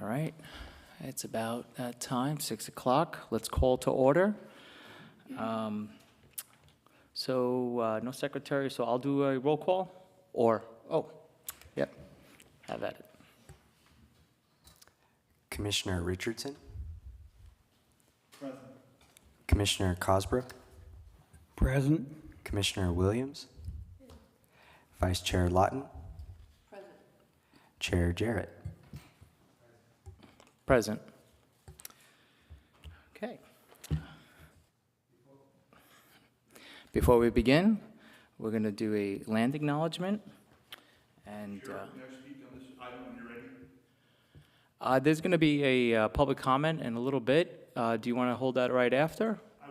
All right, it's about that time, 6 o'clock. Let's call to order. No secretary, so I'll do a roll call, yep, have at it. Commissioner Richardson, Present. Commissioner Cosbrook, Present. Commissioner Williams, Vice Chair Lawton, Chair Jarrett. Present. Okay. Before we begin, we're going to do a land acknowledgement. And Chair, can I speak on this item when you're ready? there's going to be a public comment in a little bit. Do you want to hold that right after? I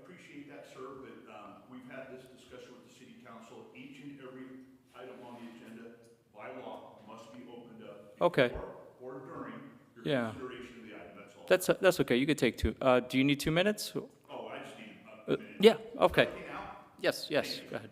appreciate that, sir, but we've had this discussion with the city council. Each and every item on the agenda, by law, must be opened up. Okay. Before or during your Yeah. consideration of the item, that's all. That's okay. You could take two. Do you need 2 minutes? Oh, I just need a minute. Yeah, okay. Okay, now? Yes, go ahead.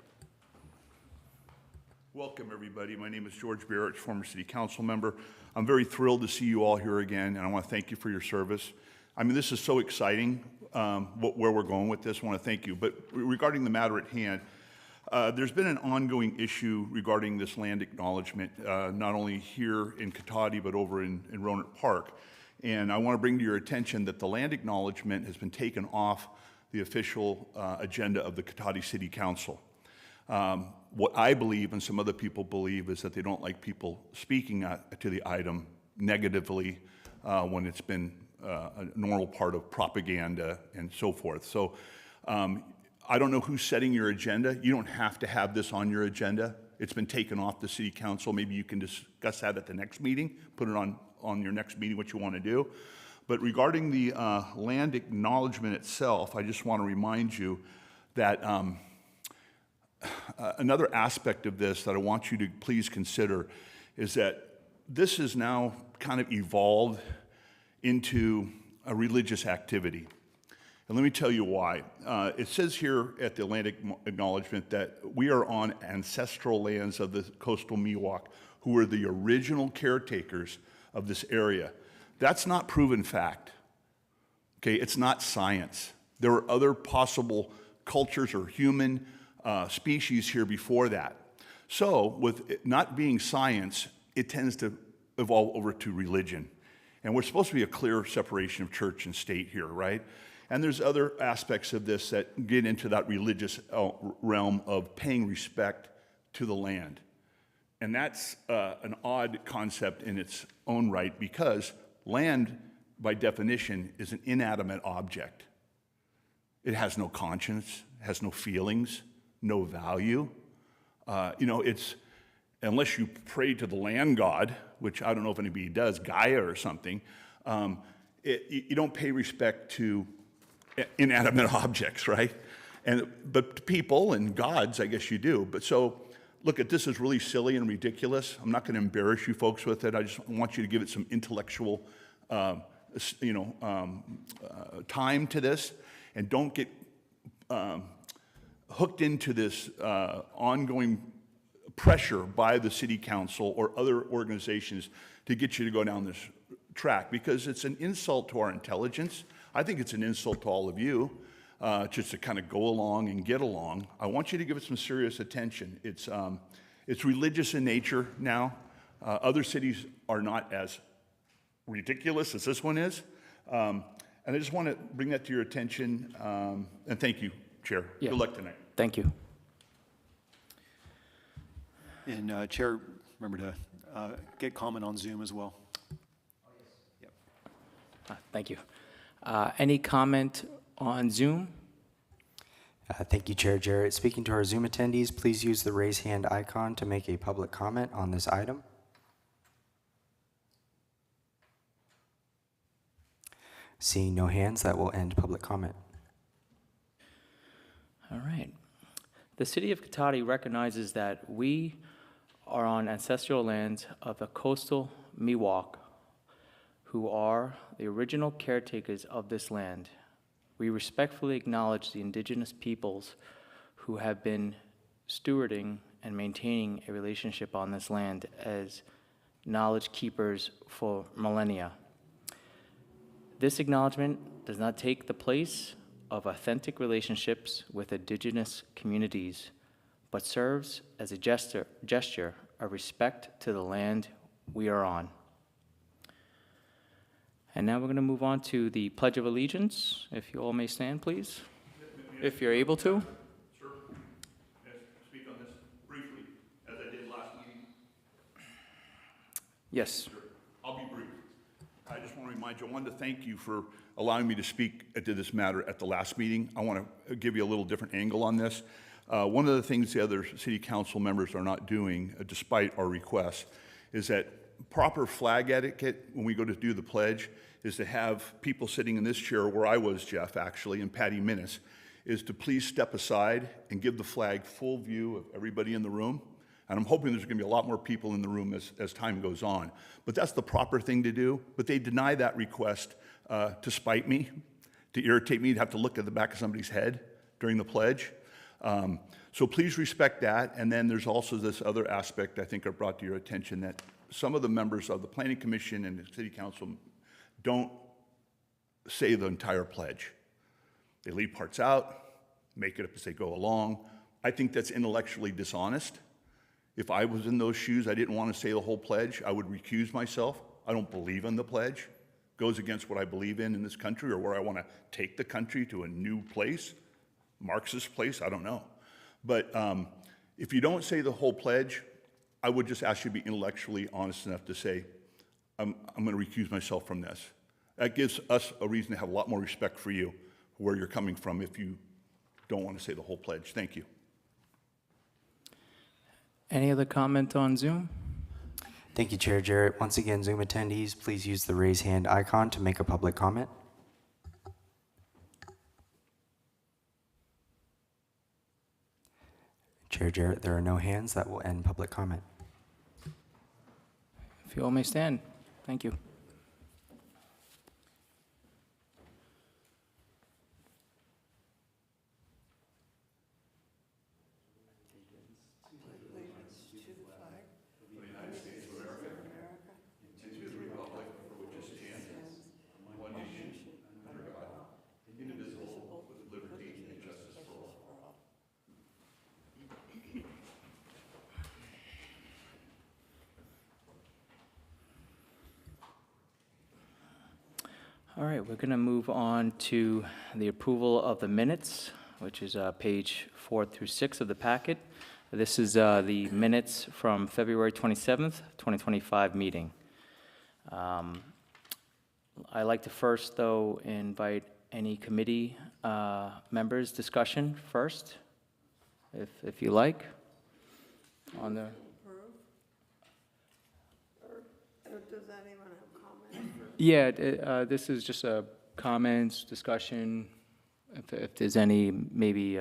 Welcome, everybody. My name is George Barrett, former city council member. I'm very thrilled to see you all here again, and I want to thank you for your service. I mean, this is so exciting, where we're going with this. I want to thank you. But regarding the matter at hand, there's been an ongoing issue regarding this land acknowledgement, not only here in Cotati, but over in Rohnert Park. And I want to bring to your attention that the land acknowledgement has been taken off the official agenda of the Cotati City Council. What I believe and some other people believe is that they don't like people speaking to the item negatively when it's been a normal part of propaganda and so forth. So I don't know who's setting your agenda. You don't have to have this on your agenda. It's been taken off the city council. Maybe you can discuss that at the next meeting, put it on your next meeting, what you want to do. But regarding the land acknowledgement itself, I just want to remind you that another aspect of this that I want you to please consider is that this has now kind of evolved into a religious activity. And let me tell you why. It says here at the land acknowledgement that we are on ancestral lands of the coastal Miwok, who were the original caretakers of this area. That's not proven fact. Okay, it's not science. There were other possible cultures or human species here before that. So, with it not being science, it tends to evolve over to religion. And we're supposed to be a clear separation of church and state here, right? And there's other aspects of this that get into that religious realm of paying respect to the land. And that's an odd concept in its own right, because land, by definition, is an inanimate object. It has no conscience, has no feelings, no value. It's, unless you pray to the land god, which I don't know if anybody does, Gaia or something, you don't pay respect to inanimate objects, right? But to people and gods, I guess you do. But so, look, this is really silly and ridiculous. I'm not going to embarrass you folks with it. I just want you to give it some intellectual, time to this, and don't get hooked into this ongoing pressure by the city council or other organizations to get you to go down this track, because it's an insult to our intelligence. I think it's an insult to all of you, just to kind of go along and get along. I want you to give it some serious attention. It's religious in nature now. Other cities are not as ridiculous as this one is. And I just want to bring that to your attention. And thank you, Chair. Yeah. Good luck tonight. Thank you. And Chair, remember to get comment on Zoom as well. Yep. Thank you. Any comment on Zoom? Thank you, Chair Jarrett. Speaking to our Zoom attendees, please use the raise hand icon to make a public comment on this item. Seeing no hands, that will end public comment. All right. The city of Cotati recognizes that we are on ancestral lands of the coastal Miwok, who are the original caretakers of this land. We respectfully acknowledge the indigenous peoples who have been stewarding and maintaining a relationship on this land as knowledge keepers for millennia. This acknowledgement does not take the place of authentic relationships with indigenous communities, but serves as a gesture of respect to the land we are on. And now we're going to move on to the Pledge of Allegiance. If you all may stand, please, if you're able to. Sir, may I speak on this briefly, as I did last meeting? Yes. Sure. I'll be brief. I just want to remind you, I wanted to thank you for allowing me to speak to this matter at the last meeting. I want to give you a little different angle on this. One of the things the other city council members are not doing, despite our requests, is that proper flag etiquette when we go to do the pledge is to have people sitting in this chair where I was, Jeff, actually, and Patty Minnis, is to please step aside and give the flag full view of everybody in the room. And I'm hoping there's going to be a lot more people in the room as time goes on. But that's the proper thing to do. But they deny that request to spite me, to irritate me, to have to look at the back of somebody's head during the pledge. So please respect that. And then there's also this other aspect I think I brought to your attention, that some of the members of the Planning Commission and the City Council don't say the entire pledge. They leave parts out, make it up as they go along. I think that's intellectually dishonest. If I was in those shoes, I didn't want to say the whole pledge, I would recuse myself. I don't believe in the pledge. It goes against what I believe in this country, or where I want to take the country to a new place, Marxist place, I don't know. But if you don't say the whole pledge, I would just ask you to be intellectually honest enough to say, I'm going to recuse myself from this. That gives us a reason to have a lot more respect for you, where you're coming from, if you don't want to say the whole pledge. Thank you. Any other comment on Zoom? Thank you, Chair Jarrett. Once again, Zoom attendees, please use the raise hand icon to make a public comment. Chair Jarrett, there are no hands. That will end public comment. If you all may stand. Thank you. All right, we're going to move on to the approval of the minutes, which is page 4 through 6 of the packet. This is the minutes from February 27th, 2025 meeting. I'd like to first, though, invite any committee members' discussion first, if you like, on the... Or does anyone have comments? Yeah, this is just a comments, discussion, if there's any maybe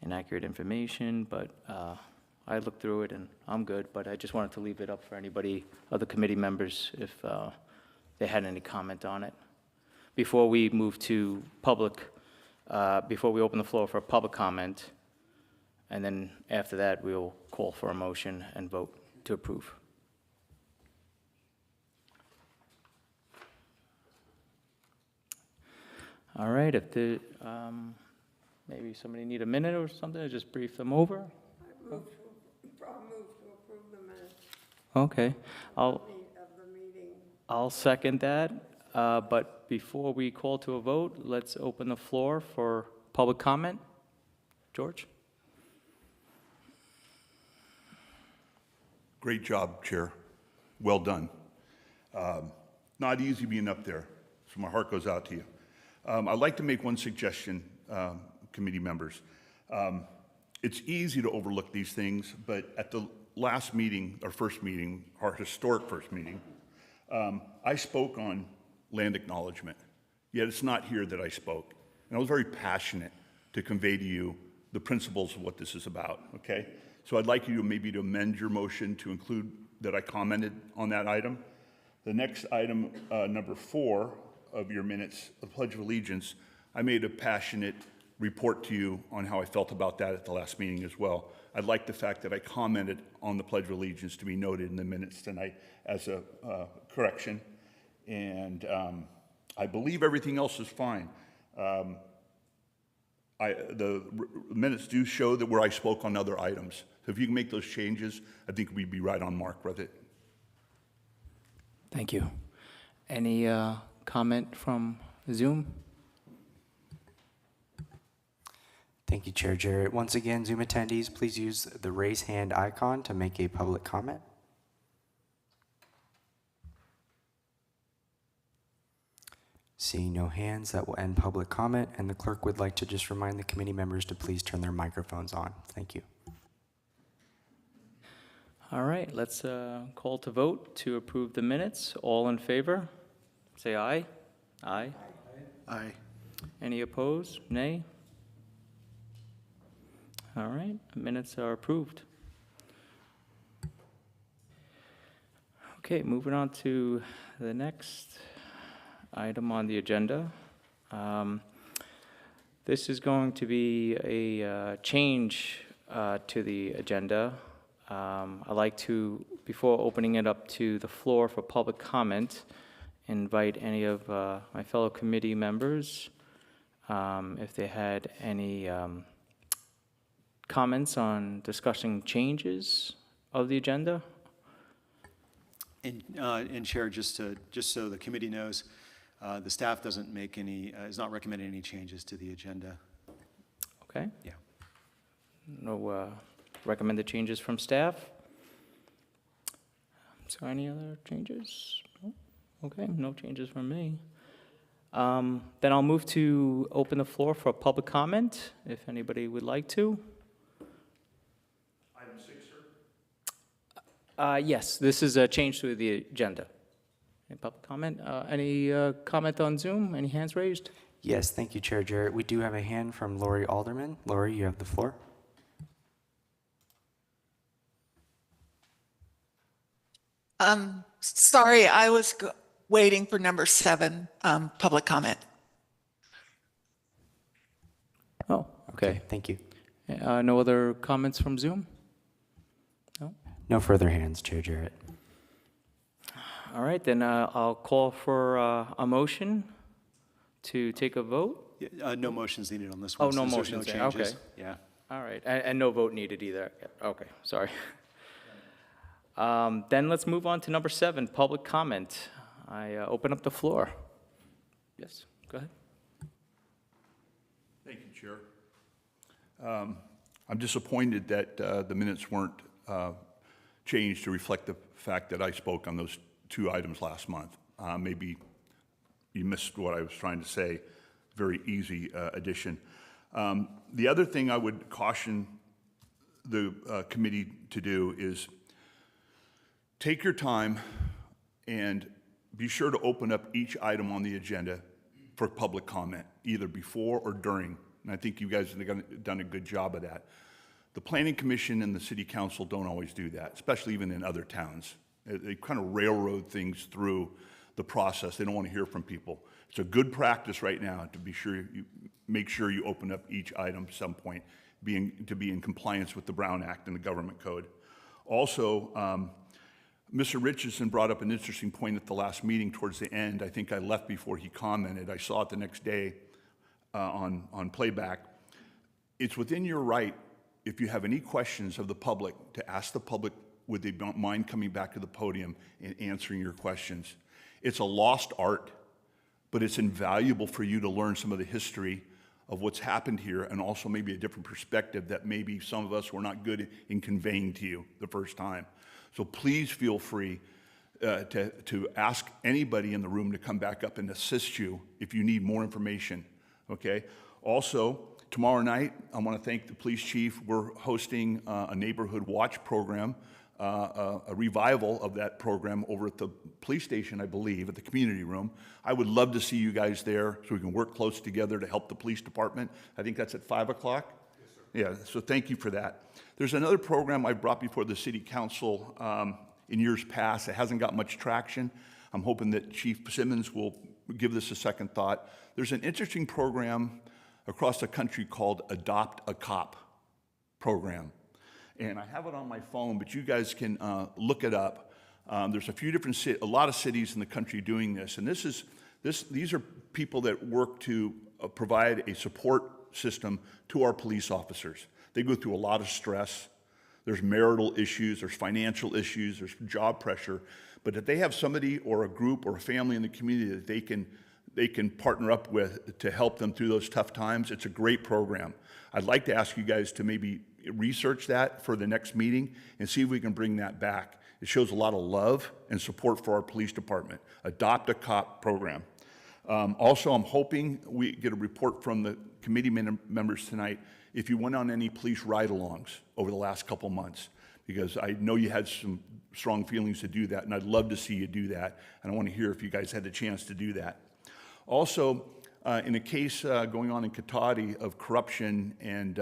inaccurate information, but I looked through it and I'm good, but I just wanted to leave it up for anybody, other committee members, if they had any comment on it. Before we move to public, before we open the floor for public comment, and then after that, we'll call for a motion and vote to approve. All right, if the, maybe somebody need a minute or something to just brief them over? I'll move to approve the minutes Okay, of the meeting. I'll second that, but before we call to a vote, let's open the floor for public comment. George? Great job, Chair. Well done. Not easy being up there, so my heart goes out to you. I'd like to make one suggestion, committee members. It's easy to overlook these things, but at the last meeting, our first meeting, our historic first meeting, I spoke on land acknowledgement, yet it's not here that I spoke. And I was very passionate to convey to you the principles of what this is about, okay? So I'd like you to maybe to amend your motion to include that I commented on that item. The next item, number 4 of your minutes, the Pledge of Allegiance, I made a passionate report to you on how I felt about that at the last meeting as well. I'd like the fact that I commented on the Pledge of Allegiance to be noted in the minutes tonight as a correction. And I believe everything else is fine. The minutes do show that where I spoke on other items. So if you can make those changes, I think we'd be right on mark with it. Thank you. Any comment from Zoom? Thank you, Chair Jarrett. Once again, Zoom attendees, please use the raise hand icon to make a public comment. Seeing no hands, that will end public comment, and the clerk would like to just remind the committee members to please turn their microphones on. Thank you. All right, let's call to vote to approve the minutes. All in favor? Say aye. Aye. Aye. Any opposed? Nay? All right, minutes are approved. Okay, moving on to the next item on the agenda. This is going to be a change to the agenda. I'd like to, before opening it up to the floor for public comment, invite any of my fellow committee members if they had any comments on discussing changes of the agenda. And Chair, just so the committee knows, the staff doesn't make any, is not recommending any changes to the agenda. Okay? Yeah. No recommended changes from staff? So any other changes? No? Okay, no changes from me. Then I'll move to open the floor for public comment, if anybody would like to. Item 6, sir. Yes, this is a change to the agenda. Any public comment? Any comment on Zoom? Any hands raised? Yes, thank you, Chair Jarrett. We do have a hand from Lori Alderman. Lori, you have the floor. Sorry, I was waiting for number 7, public comment. Oh, okay. Thank you. No other comments from Zoom? No? No further hands, Chair Jarrett. All right, then I'll call for a motion to take a vote. Yeah, no motions needed on this Oh, one. no since there's motions, no changes. okay. Yeah. All right, and no vote needed either. Okay, sorry. Then let's move on to number 7, public comment. I open up the floor. Yes, go ahead. Thank you, Chair. I'm disappointed that the minutes weren't changed to reflect the fact that I spoke on those 2 items last month. Maybe you missed what I was trying to say. Very easy addition. The other thing I would caution the committee to do is take your time and be sure to open up each item on the agenda for public comment, either before or during. And I think you guys have done a good job of that. The Planning Commission and the City Council don't always do that, especially even in other towns. They kind of railroad things through the process. They don't want to hear from people. It's a good practice right now to be sure you make sure you open up each item at some point, to be in compliance with the Brown Act and the Government Code. Also, Mr. Richardson brought up an interesting point at the last meeting towards the end. I think I left before he commented. I saw it the next day on playback. It's within your right, if you have any questions of the public, to ask the public would they mind coming back to the podium and answering your questions. It's a lost art, but it's invaluable for you to learn some of the history of what's happened here and also maybe a different perspective that maybe some of us were not good in conveying to you the first time. So please feel free to ask anybody in the room to come back up and assist you if you need more information, okay? Also, tomorrow night, I want to thank the police chief. We're hosting a neighborhood watch program, a revival of that program over at the police station, I believe, at the community room. I would love to see you guys there so we can work close together to help the police department. I think that's at 5 o'clock. Yeah, so thank you for that. There's another program I brought before the City Council in years past. It hasn't got much traction. I'm hoping that Chief Simmons will give this a second thought. There's an interesting program across the country called Adopt a Cop program. And I have it on my phone, but you guys can look it up. There's a lot of cities in the country doing this, and these are people that work to provide a support system to our police officers. They go through a lot of stress. There's marital issues, there's financial issues, there's job pressure. But if they have somebody or a group or a family in the community that they can partner up with to help them through those tough times, it's a great program. I'd like to ask you guys to maybe research that for the next meeting and see if we can bring that back. It shows a lot of love and support for our police department. Adopt a Cop program. Also, I'm hoping we get a report from the committee members tonight if you went on any police ride-alongs over the last couple months, because I know you had some strong feelings to do that, and I'd love to see you do that, and I want to hear if you guys had the chance to do that. Also, in a case going on in Cotati of corruption and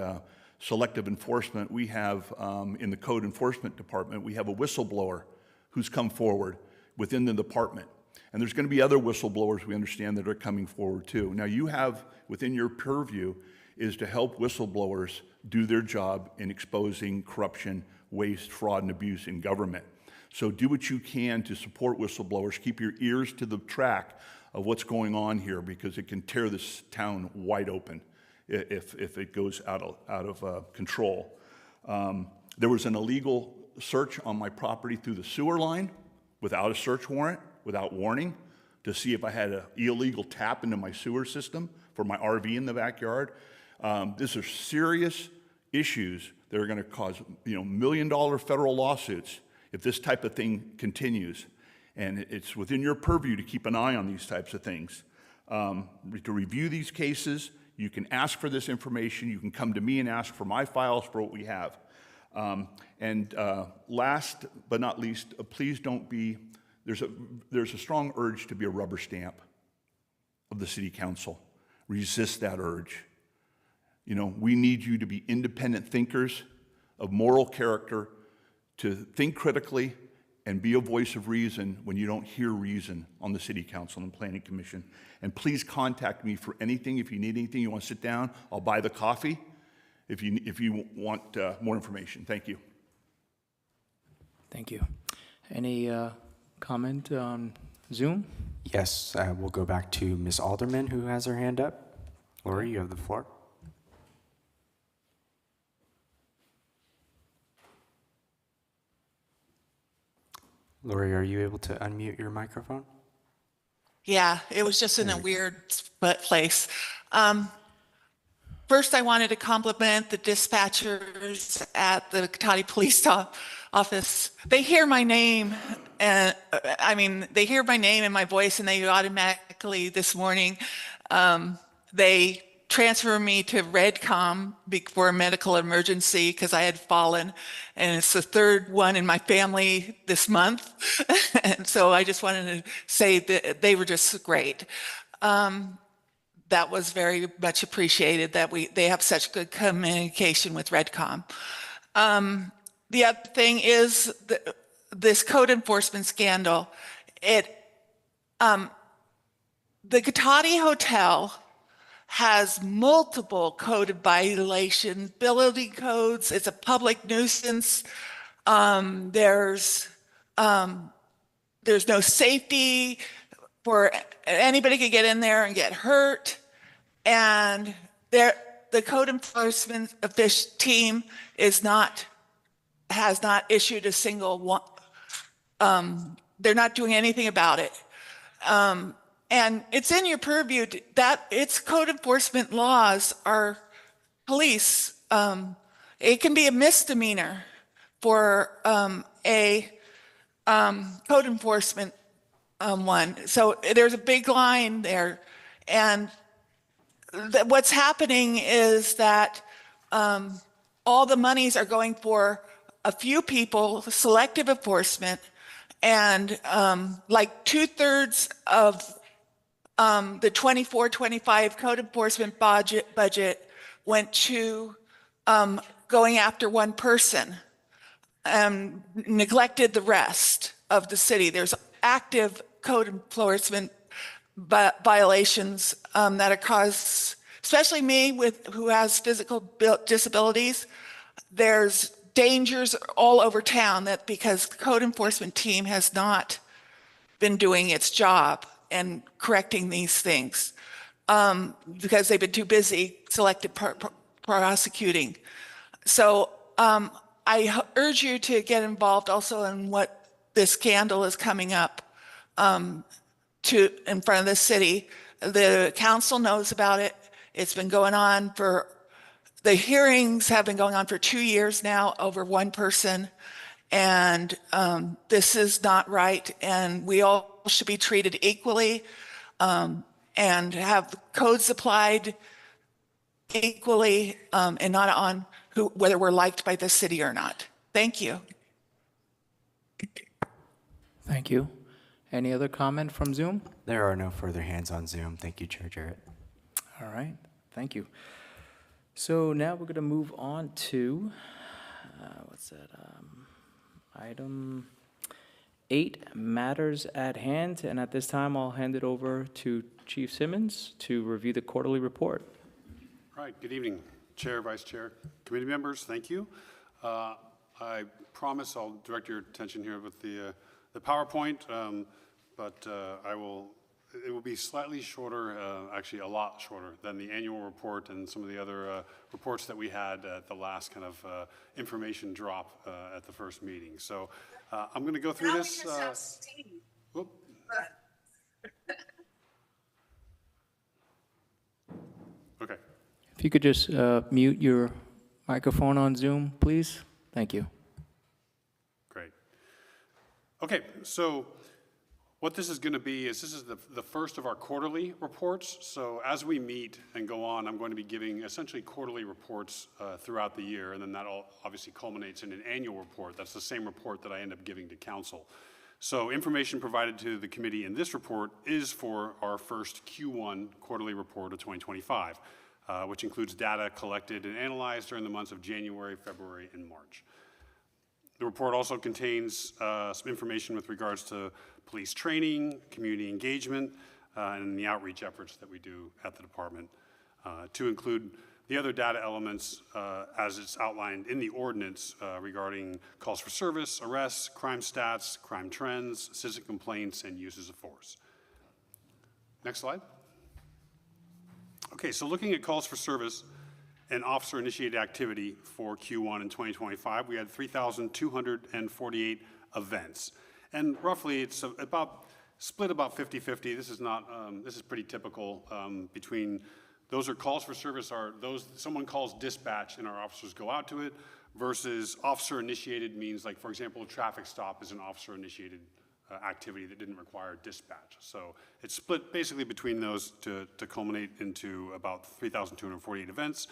selective enforcement, we have, in the Code Enforcement Department, we have a whistleblower who's come forward within the department. And there's going to be other whistleblowers, we understand, that are coming forward too. Now, you have, within your purview, is to help whistleblowers do their job in exposing corruption, waste, fraud, and abuse in government. So do what you can to support whistleblowers. Keep your ears to the track of what's going on here, because it can tear this town wide open if it goes out of control. There was an illegal search on my property through the sewer line without a search warrant, without warning, to see if I had an illegal tap into my sewer system for my RV in the backyard. These are serious issues that are going to cause, $1 million federal lawsuits if this type of thing continues. And it's within your purview to keep an eye on these types of things. To review these cases, you can ask for this information. You can come to me and ask for my files for what we have. Last but not least, please don't be, there's a strong urge to be a rubber stamp of the city council. Resist that urge. We need you to be independent thinkers of moral character, to think critically and be a voice of reason when you don't hear reason on the City Council and Planning Commission. And please contact me for anything. If you need anything, you want to sit down, I'll buy the coffee if you want more information. Thank you. Thank you. Any comment on Zoom? Yes, we'll go back to Ms. Alderman, who has her hand up. Lori, you have the floor. Lori, are you able to unmute your microphone? Yeah, it was just in a weird place. First, I wanted to compliment the dispatchers at the Cotati Police Office. They hear my name, and they hear my name and my voice, and they automatically, this morning, they transfer me to Redcom for a medical emergency because I had fallen, and it's the third one in my family this month. And so I just wanted to say that they were just great. That was very much appreciated that they have such good communication with Redcom. The other thing is this code enforcement scandal. The Cotati Hotel has multiple code violations, building codes. It's a public nuisance. There's no safety for anybody could get in there and get hurt. And the code enforcement team has not issued a single one. They're not doing anything about it. And it's in your purview that its code enforcement laws are police. It can be a misdemeanor for a code enforcement one. So there's a big line there. And what's happening is that all the monies are going for a few people, selective enforcement, and like 2/3 of the 24-25 code enforcement budget went to going after one person, neglected the rest of the city. There's active code enforcement violations that have caused especially me who has physical disabilities. There's dangers all over town that because the code enforcement team has not been doing its job and correcting these things because they've been too busy prosecuting. So I urge you to get involved also in what this scandal is coming up in front of the city. The council knows about it. It's been going on the hearings have been going on for 2 years now over one person. And this is not right. And we all should be treated equally and have codes applied equally and not on whether we're liked by the city or not. Thank you. Thank you. Any other comment from Zoom? There are no further hands on Zoom. Thank you, Chair Jarrett. All right, thank you. So now we're going to move on to, item 8, matters at hand. And at this time, I'll hand it over to Chief Simmons to review the quarterly report. All right, good evening, Chair, Vice Chair, committee members, thank you. I promise I'll direct your attention here with the PowerPoint, but it will be slightly shorter, actually a lot shorter than the annual report and some of the other reports that we had at the last kind of information drop at the first meeting. So I'm going to go through this. Whoop. Okay. If you could just mute your microphone on Zoom, please. Thank you. Great. Okay, so what this is going to be is this is the first of our quarterly reports. So as we meet and go on, I'm going to be giving essentially quarterly reports throughout the year, and then that all obviously culminates in an annual report. That's the same report that I end up giving to council. So information provided to the committee in this report is for our first Q1 quarterly report of 2025, which includes data collected and analyzed during the months of January, February, and March. The report also contains some information with regards to police training, community engagement, and the outreach efforts that we do at the department, to include the other data elements as it's outlined in the ordinance regarding calls for service, arrests, crime stats, crime trends, citizen complaints, and uses of force. Next slide. Okay, so looking at calls for service and officer-initiated activity for Q1 in 2025, we had 3,248 events. And roughly, it's split about 50-50. This is not, this is pretty typical between, those are calls for service are those, someone calls dispatch and our officers go out to it, versus officer-initiated means, like, for example, a traffic stop is an officer-initiated activity that didn't require dispatch. So it's split basically between those to culminate into about 3,248 events.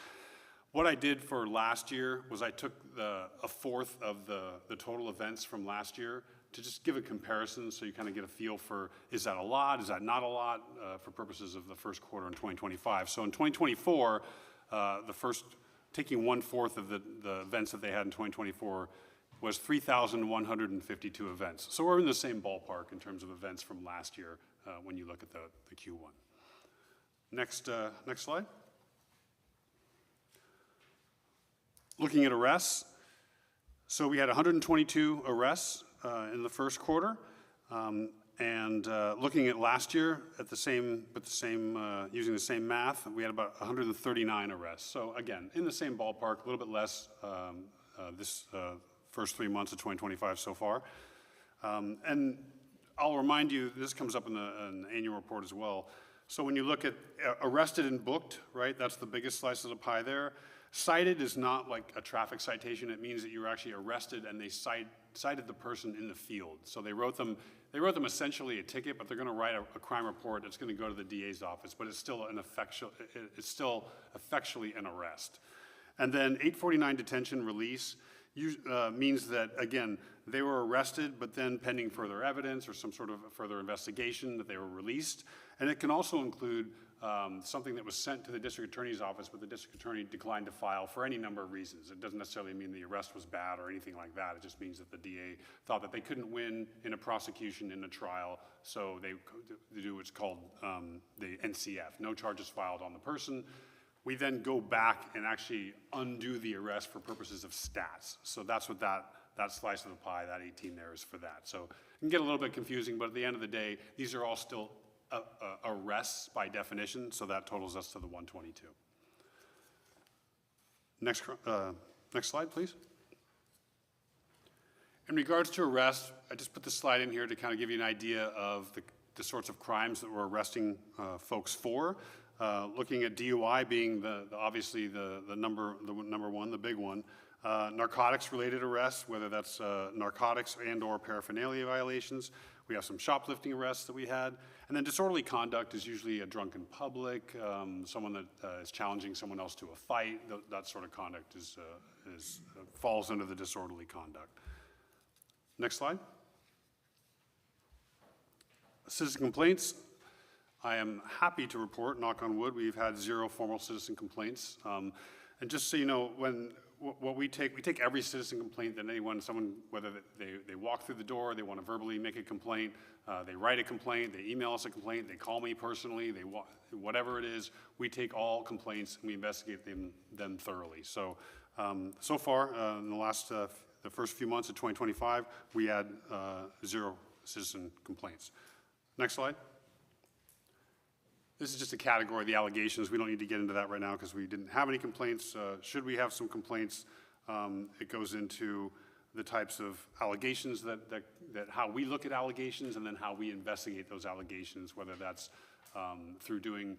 What I did for last year was I took a fourth of the total events from last year to just give a comparison so you kind of get a feel for, is that a lot, is that not a lot, for purposes of the first quarter in 2025. So in 2024, taking 1/4 of the events that they had in 2024 was 3,152 events. So we're in the same ballpark in terms of events from last year when you look at the Q1. Next slide. Looking at arrests, so we had 122 arrests in the first quarter, and looking at last year at using the same math, we had about 139 arrests. So again, in the same ballpark, a little bit less this first 3 months of 2025 so far. And I'll remind you, this comes up in the annual report as well. So when you look at arrested and booked, right, that's the biggest slice of the pie there. Cited is not like a traffic citation. It means that you were actually arrested and they cited the person in the field. So they wrote them essentially a ticket, but they're going to write a crime report that's going to go to the DA's office, but it's still effectually an arrest. And then 849 detention release means that, again, they were arrested, but then pending further evidence or some sort of further investigation that they were released. And it can also include something that was sent to the district attorney's office, but the district attorney declined to file for any number of reasons. It doesn't necessarily mean the arrest was bad or anything like that. It just means that the DA thought that they couldn't win in a prosecution, in a trial, so they do what's called the NCF, no charges filed on the person. We then go back and actually undo the arrest for purposes of stats. So that's what that slice of the pie, that 18 there, is for that. So it can get a little bit confusing, but at the end of the day, these are all still arrests by definition, so that totals us to the 122. Next slide, please. In regards to arrest, I just put this slide in here to kind of give you an idea of the sorts of crimes that we're arresting folks for. Looking at DUI being obviously the number one, the big one. Narcotics-related arrests, whether that's narcotics and/or paraphernalia violations. We have some shoplifting arrests that we had. And then disorderly conduct is usually a drunk in public, someone that is challenging someone else to a fight. That sort of conduct falls under the disorderly conduct. Next slide. Citizen complaints. I am happy to report, knock on wood, we've had 0 formal citizen complaints. And just so you know, what we take every citizen complaint that someone, whether they walk through the door, they want to verbally make a complaint, they write a complaint, they email us a complaint, they call me personally, whatever it is, we take all complaints and we investigate them thoroughly. So, so far, in the first few months of 2025, we had 0 citizen complaints. Next slide. This is just a category of the allegations. We don't need to get into that right now because we didn't have any complaints. Should we have some complaints, it goes into the types of allegations that how we look at allegations and then how we investigate those allegations, whether that's through doing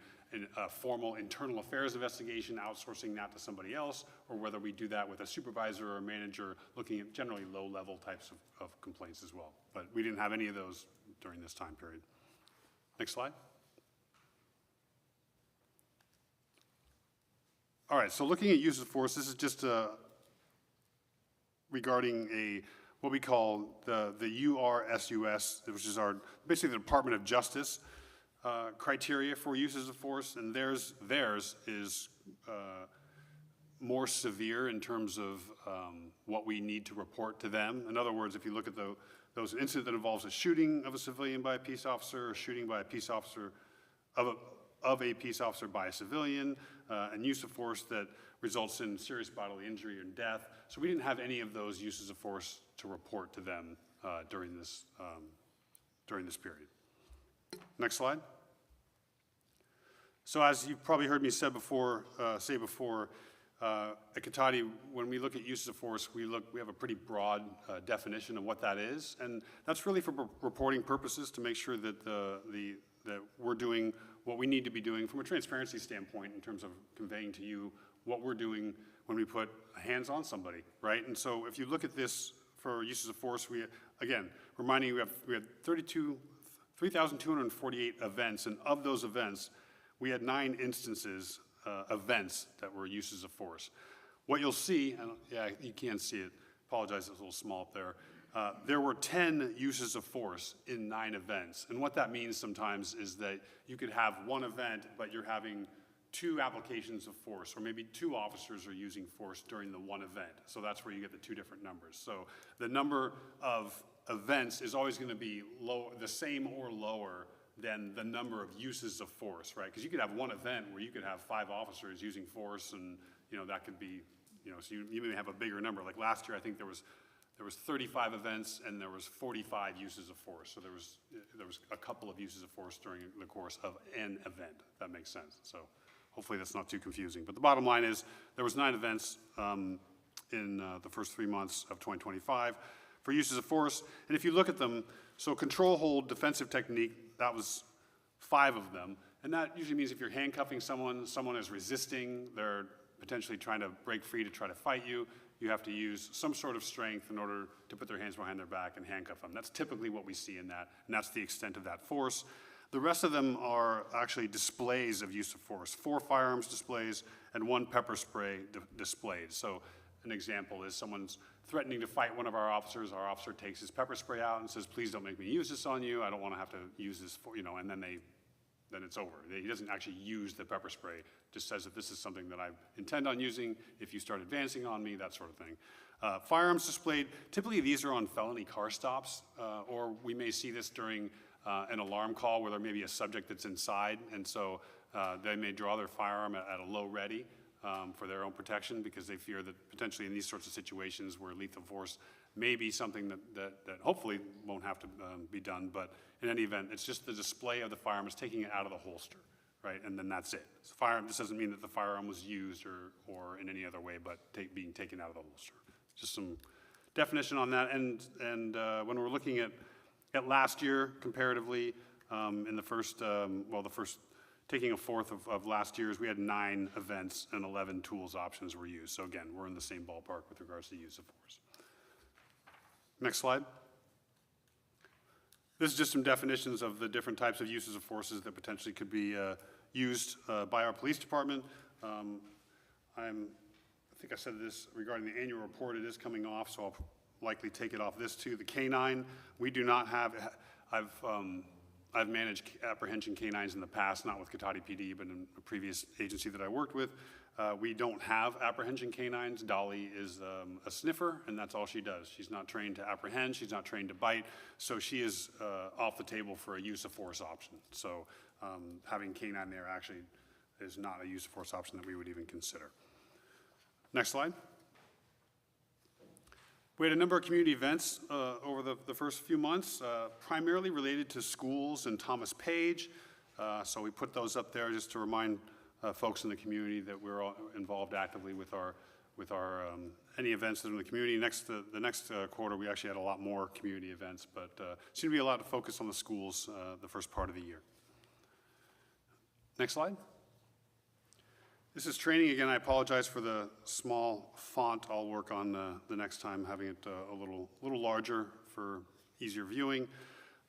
a formal internal affairs investigation, outsourcing that to somebody else, or whether we do that with a supervisor or a manager looking at generally low-level types of complaints as well. But we didn't have any of those during this time period. Next slide. All right, so looking at use of force, this is just regarding what we call the URSUS, which is basically the Department of Justice criteria for uses of force, and theirs is more severe in terms of what we need to report to them. In other words, if you look at those incidents that involves a shooting of a civilian by a peace officer, or shooting by a peace officer of a peace officer by a civilian, and use of force that results in serious bodily injury and death. So we didn't have any of those uses of force to report to them during this period. Next slide. So as you've probably heard me say before, at Cotati, when we look at uses of force, we have a pretty broad definition of what that is, and that's really for reporting purposes to make sure that that we're doing what we need to be doing from a transparency standpoint in terms of conveying to you what we're doing when we put hands on somebody, right? And so if you look at this for uses of force, again, reminding you, we had 3,248 events, and of those events, we had 9 instances, events that were uses of force. What you'll see, and yeah, you can't see it, apologize, it's a little small up there. There were 10 uses of force in 9 events. And what that means sometimes is that you could have one event, but you're having 2 applications of force, or maybe 2 officers are using force during the one event. So that's where you get the 2 different numbers. So the number of events is always going to be the same or lower than the number of uses of force, right? Because you could have one event where you could have 5 officers using force, and that could be, so you may have a bigger number. Like last year, I think there was 35 events and there was 45 uses of force. So there was a couple of uses of force during the course of an event, if that makes sense. So hopefully that's not too confusing. But the bottom line is there was 9 events in the first 3 months of 2025 for uses of force. And if you look at them, so control hold, defensive technique, that was 5 of them. And that usually means if you're handcuffing someone is resisting, they're potentially trying to break free to try to fight you, you have to use some sort of strength in order to put their hands behind their back and handcuff them. That's typically what we see in that, and that's the extent of that force. The rest of them are actually displays of use of force. 4 firearms displays and 1 pepper spray displayed. So an example is someone's threatening to fight one of our officer takes his pepper spray out and says, please don't make me use this on you, I don't want to have to use this for, and then it's over. He doesn't actually use the pepper spray, just says that this is something that I intend on using if you start advancing on me, that sort of thing. Firearms displayed, typically these are on felony car stops, or we may see this during an alarm call where there may be a subject that's inside, and so They may draw their firearm at a low ready for their own protection because they fear that potentially in these sorts of situations where lethal force may be something that hopefully won't have to be done, but in any event, it's just the display of the firearm is taking it out of the holster, right? And then that's it. So this doesn't mean that the firearm was used or in any other way, but being taken out of the holster. Just some definition on that. And when we're looking at last year comparatively, in the first, taking a fourth of last year's, we had 9 events and 11 tools options were used. So again, we're in the same ballpark with regards to use of force. Next slide. This is just some definitions of the different types of uses of forces that potentially could be used by our police department. I think I said this regarding the annual report. It is coming off, so I'll likely take it off this too. The canine, we do not have, I've managed apprehension canines in the past, not with Cotati PD, but in a previous agency that I worked with. We don't have apprehension canines. Dolly is a sniffer, and that's all she does. She's not trained to apprehend. She's not trained to bite. So she is off the table for a use of force option. So having canine there actually is not a use of force option that we would even consider. Next slide. We had a number of community events over the first few months, primarily related to schools and Thomas Page. So we put those up there just to remind folks in the community that we're all involved actively with our any events that are in the community. The next quarter, we actually had a lot more community events, but seemed to be a lot of focus on the schools the first part of the year. Next slide. This is training. Again, I apologize for the small font. I'll work on the next time having it a little larger for easier viewing.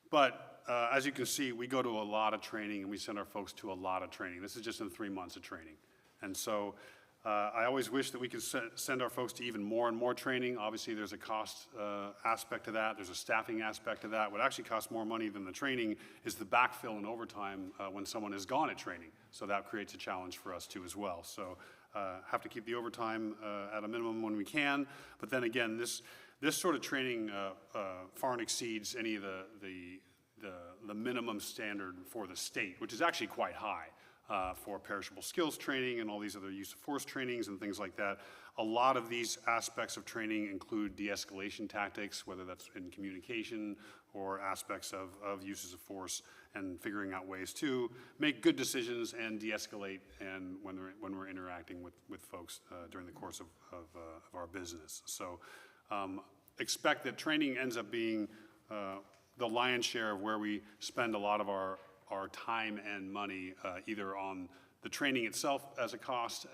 But as you can see, we go to a lot of training and we send our folks to a lot of training. This is just in 3 months of training. And so I always wish that we could send our folks to even more and more training. Obviously, there's a cost aspect to that. There's a staffing aspect to that. What actually costs more money than the training is the backfill and overtime when someone is gone at training. So that creates a challenge for us too as well. So have to keep the overtime at a minimum when we can. But then again, this sort of training far exceeds any of the minimum standard for the state, which is actually quite high. For perishable skills training and all these other use of force trainings and things like that. A lot of these aspects of training include de-escalation tactics, whether that's in communication or aspects of uses of force and figuring out ways to make good decisions and de-escalate and when we're interacting with folks during the course of our business. So expect that training ends up being the lion's share of where we spend a lot of our time and money, either on the training itself as a cost,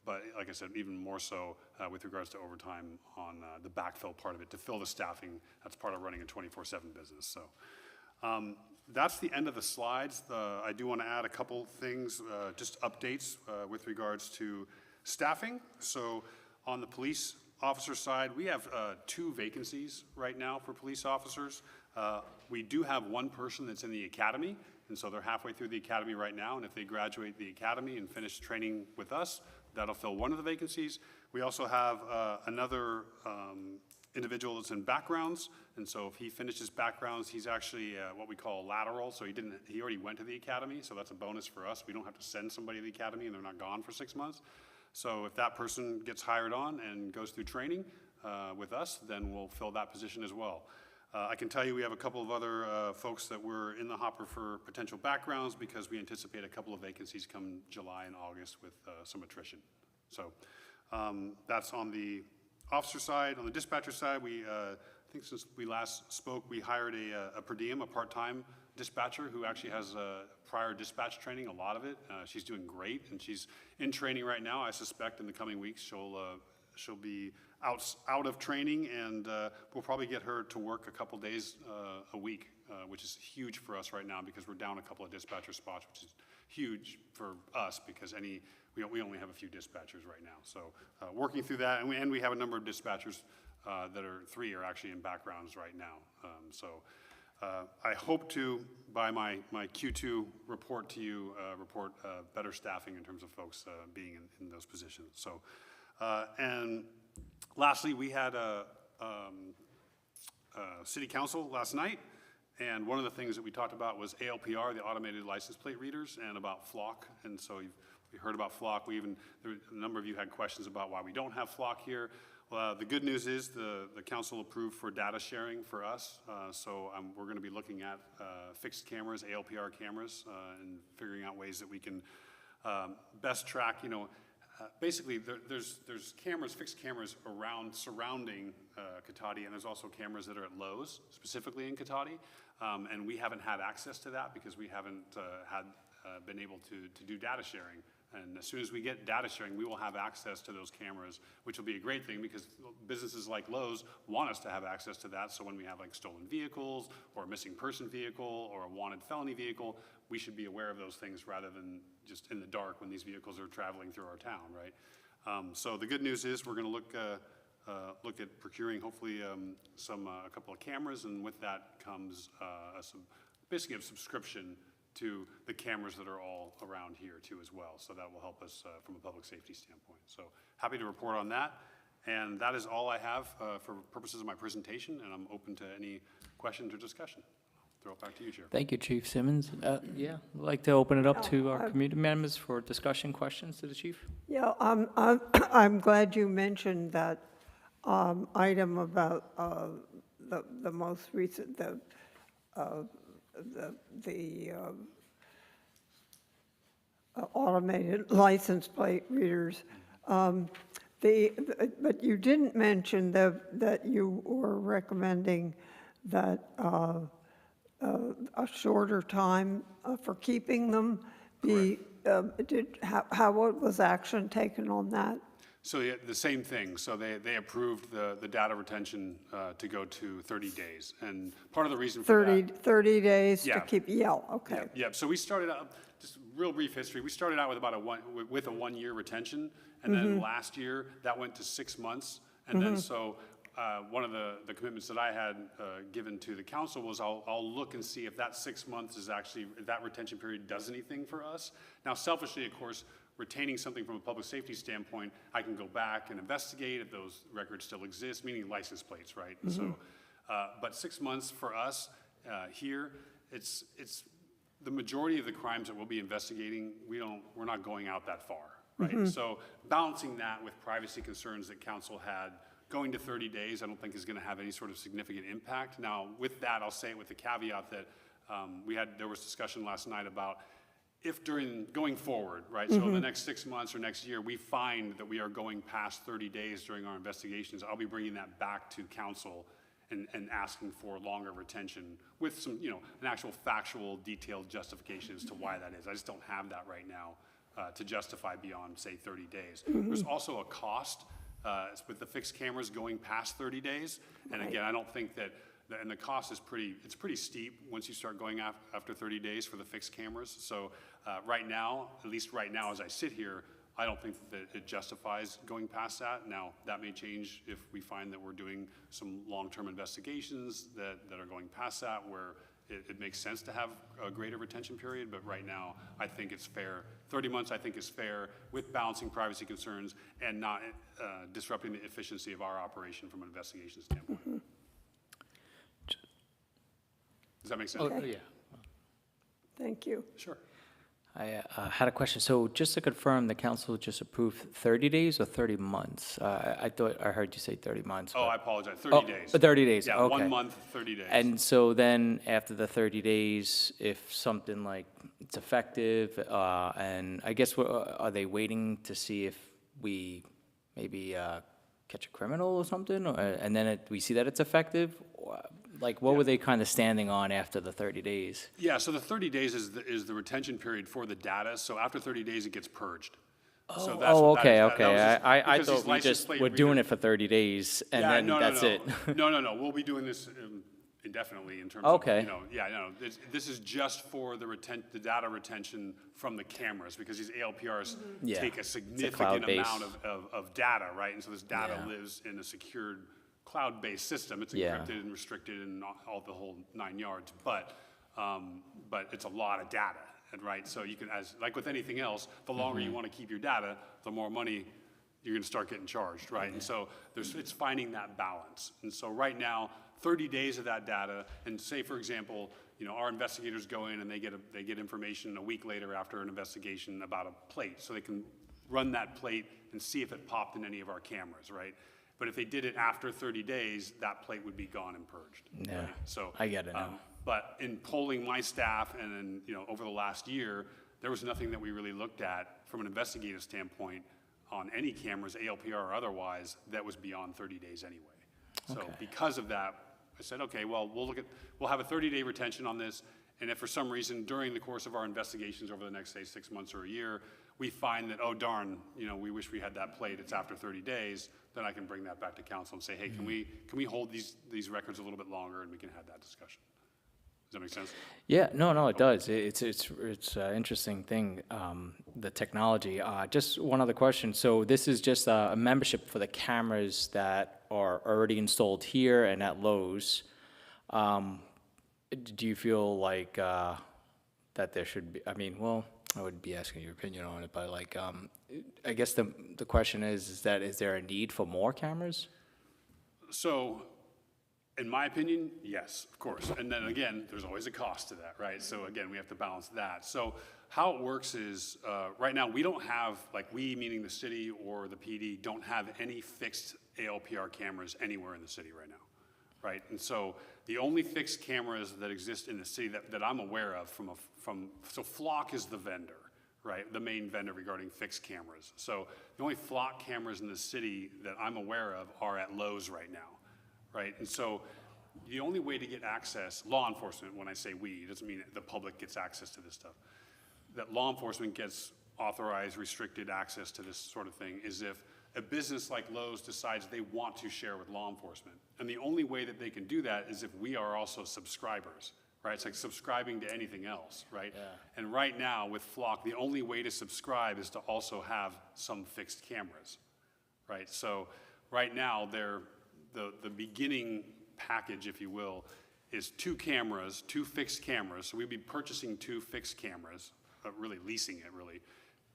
but like I said, even more so with regards to overtime on the backfill part of it to fill the staffing. That's part of running a 24/7 business. So that's the end of the slides. I do want to add a couple things, just updates with regards to staffing. So on the police officer side, we have 2 vacancies right now for police officers. We do have 1 person that's in the academy, and so they're halfway through the academy right now, and if they graduate the academy and finish training with us, that'll fill 1 of the vacancies. We also have another individual that's in backgrounds, and so if he finishes backgrounds, he's actually what we call lateral, so he already went to the academy, so that's a bonus for us. We don't have to send somebody to the academy and they're not gone for 6 months. So if that person gets hired on and goes through training with us, then we'll fill that position as well. I can tell you we have a couple of other folks that were in the hopper for potential backgrounds because we anticipate a couple of vacancies come July and August with some attrition. So that's on the officer side. On the dispatcher side, I think since we last spoke, we hired a per diem, a part-time dispatcher who actually has prior dispatch training, a lot of it. She's doing great, and she's in training right now. I suspect in the coming weeks she'll be out of training, and we'll probably get her to work a couple days a week, which is huge for us right now because we're down a couple of dispatcher spots, which is huge for us because we only have a few dispatchers right now. So working through that, and we have a number of dispatchers that 3 are actually in backgrounds right now. I hope to, by my Q2 report to you, report better staffing in terms of folks being in those positions. So, and lastly, we had a city council last night, And one of the things that we talked about was ALPR, the automated license plate readers, and about Flock. And so we heard about Flock. A number of you had questions about why we don't have Flock here. Well, the good news is the council approved for data sharing for us. So we're going to be looking at fixed cameras, ALPR cameras, and figuring out ways that we can best track, basically, there's cameras, fixed cameras surrounding Cotati, and there's also cameras that are at Lowe's, specifically in Cotati, and we haven't had access to that because we haven't been able to do data sharing. And as soon as we get data sharing, we will have access to those cameras, which will be a great thing because businesses like Lowe's want us to have access to that. So when we have like stolen vehicles or a missing person vehicle or a wanted felony vehicle, we should be aware of those things rather than just in the dark when these vehicles are traveling through our town, right? So the good news is we're going to look at procuring hopefully a couple of cameras, and with that comes basically a subscription to the cameras that are all around here too as well. So that will help us from a public safety standpoint. So happy to report on that. And that is all I have for purposes of my presentation, and I'm open to any questions or discussion. Throw it back to you, Chair. Thank you, Chief Simmons. Yeah, I'd like to open it up to our community members for discussion questions to the chief. Yeah, I'm glad you mentioned that item about the most recent, the automated license plate readers. But you didn't mention that you were recommending that a shorter time for keeping them be, how was action taken on that? So yeah, the same thing. So they approved the data retention to go to 30 days. And part of the reason for that. 30 days to Yeah. keep, okay. Yeah. So we started out, just real brief history, we started out with about a 1 year retention. And then last year, that went to 6 months. And then so one of the commitments that I had given to the council was I'll look and see if that 6 months is actually, if that retention period does anything for us. Now, selfishly, of course, retaining something from a public safety standpoint, I can go back and investigate if those records still exist, meaning license plates, right? So, but 6 months for us here, it's the majority of the crimes that we'll be investigating, we're not going out that far, right? So balancing that with privacy concerns that council had, going to 30 days, I don't think is going to have any sort of significant impact. Now, with that, I'll say it with the caveat that there was discussion last night about if going forward, right, so in the next 6 months or next year, we find that we are going past 30 days during our investigations, I'll be bringing that back to council and asking for longer retention with some, an actual factual, detailed justification as to why that is. I just don't have that right now to justify beyond, say, 30 days. There's also a cost with the fixed cameras going past 30 days. And again, I don't think that, and the cost is it's pretty steep once you start going after 30 days for the fixed cameras. So right now, at least right now as I sit here, I don't think that it justifies going past that. Now, that may change if we find that we're doing some long-term investigations that are going past that, where it makes sense to have a greater retention period, but right now, I think it's fair. 30 months, I think, is fair with balancing privacy concerns and not disrupting the efficiency of our operation from an investigation standpoint. Does that make sense? Oh, yeah. Thank you. Sure. I had a question. So just to confirm, the council just approved 30 days or 30 months? I thought I heard you say 30 months. Oh, but- I apologize, 30 days. 30 days, Yeah, okay. 1 month, 30 days. And so then after the 30 days, if something like it's effective, and I guess, are they waiting to see if we maybe catch a criminal or something? And then we see that it's effective? Like, what were they kind of standing on after the 30 days? Yeah, so the 30 days is the retention period for the data. So after 30 days, it gets purged. So that's Oh, what that is. okay, That was okay. just- I because these thought we license just plate were doing readers- it for 30 days, and Yeah, then no, that's it. No. We'll be doing this indefinitely in terms Okay. of, this is just for the data retention from the cameras, because these ALPRs Yeah, take a it's a significant cloud-based. amount of data, right? And so this data Yeah. lives in a secured cloud-based system. It's Yeah. encrypted and restricted and all the whole 9 yards, but it's a lot of data, right? So you can, like with anything else, the longer you want to keep your data, the more money you're going to start getting charged, right? And so it's finding that balance. And so right now, 30 days of that data, and say, for example, our investigators go in and they get information a week later after an investigation about a plate, so they can run that plate and see if it popped in any of our cameras, right? But if they did it after 30 days, that plate would be gone and purged. Yeah, right? So I get it now. But in polling my staff and then, over the last year, there was nothing that we really looked at from an investigative standpoint on any cameras, ALPR or otherwise, that was beyond 30 days anyway. So Okay. because of that, I said, okay, well, we'll have a 30-day retention on this, and if for some reason during the course of our investigations over the next, say, 6 months or a year, we find that, oh darn, we wish we had that plate, it's after 30 days, then I can bring that back to council and say, hey, can we hold these records a little bit longer and we can have that discussion? Does that make sense? Yeah, no, it does. It's an interesting thing, the technology. Just one other question. So this is just a membership for the cameras that are already installed here and at Lowe's. Do you feel like that there should be? I mean, well, I wouldn't be asking your opinion on it, but like, I guess the question is there a need for more cameras? So, in my opinion, yes, of course. And then again, there's always a cost to that, right? So again, we have to balance that. So how it works is, right now, we don't have, we, meaning the city or the PD, don't have any fixed ALPR cameras anywhere in the city right now, right? And so the only fixed cameras that exist in the city that I'm aware of so Flock is the vendor, right? The main vendor regarding fixed cameras. So the only Flock cameras in the city that I'm aware of are at Lowe's right now. Right, and so the only way to get access, law enforcement, when I say we, it doesn't mean the public gets access to this stuff, that law enforcement gets authorized, restricted access to this sort of thing is if a business like Lowe's decides they want to share with law enforcement. And the only way that they can do that is if we are also subscribers, right? It's like subscribing to anything else, right? Yeah. And right now with Flock, the only way to subscribe is to also have some fixed cameras, right? So right now the beginning package, if you will, is 2 cameras, 2 fixed cameras. So we'd be purchasing 2 fixed cameras, really leasing it, really.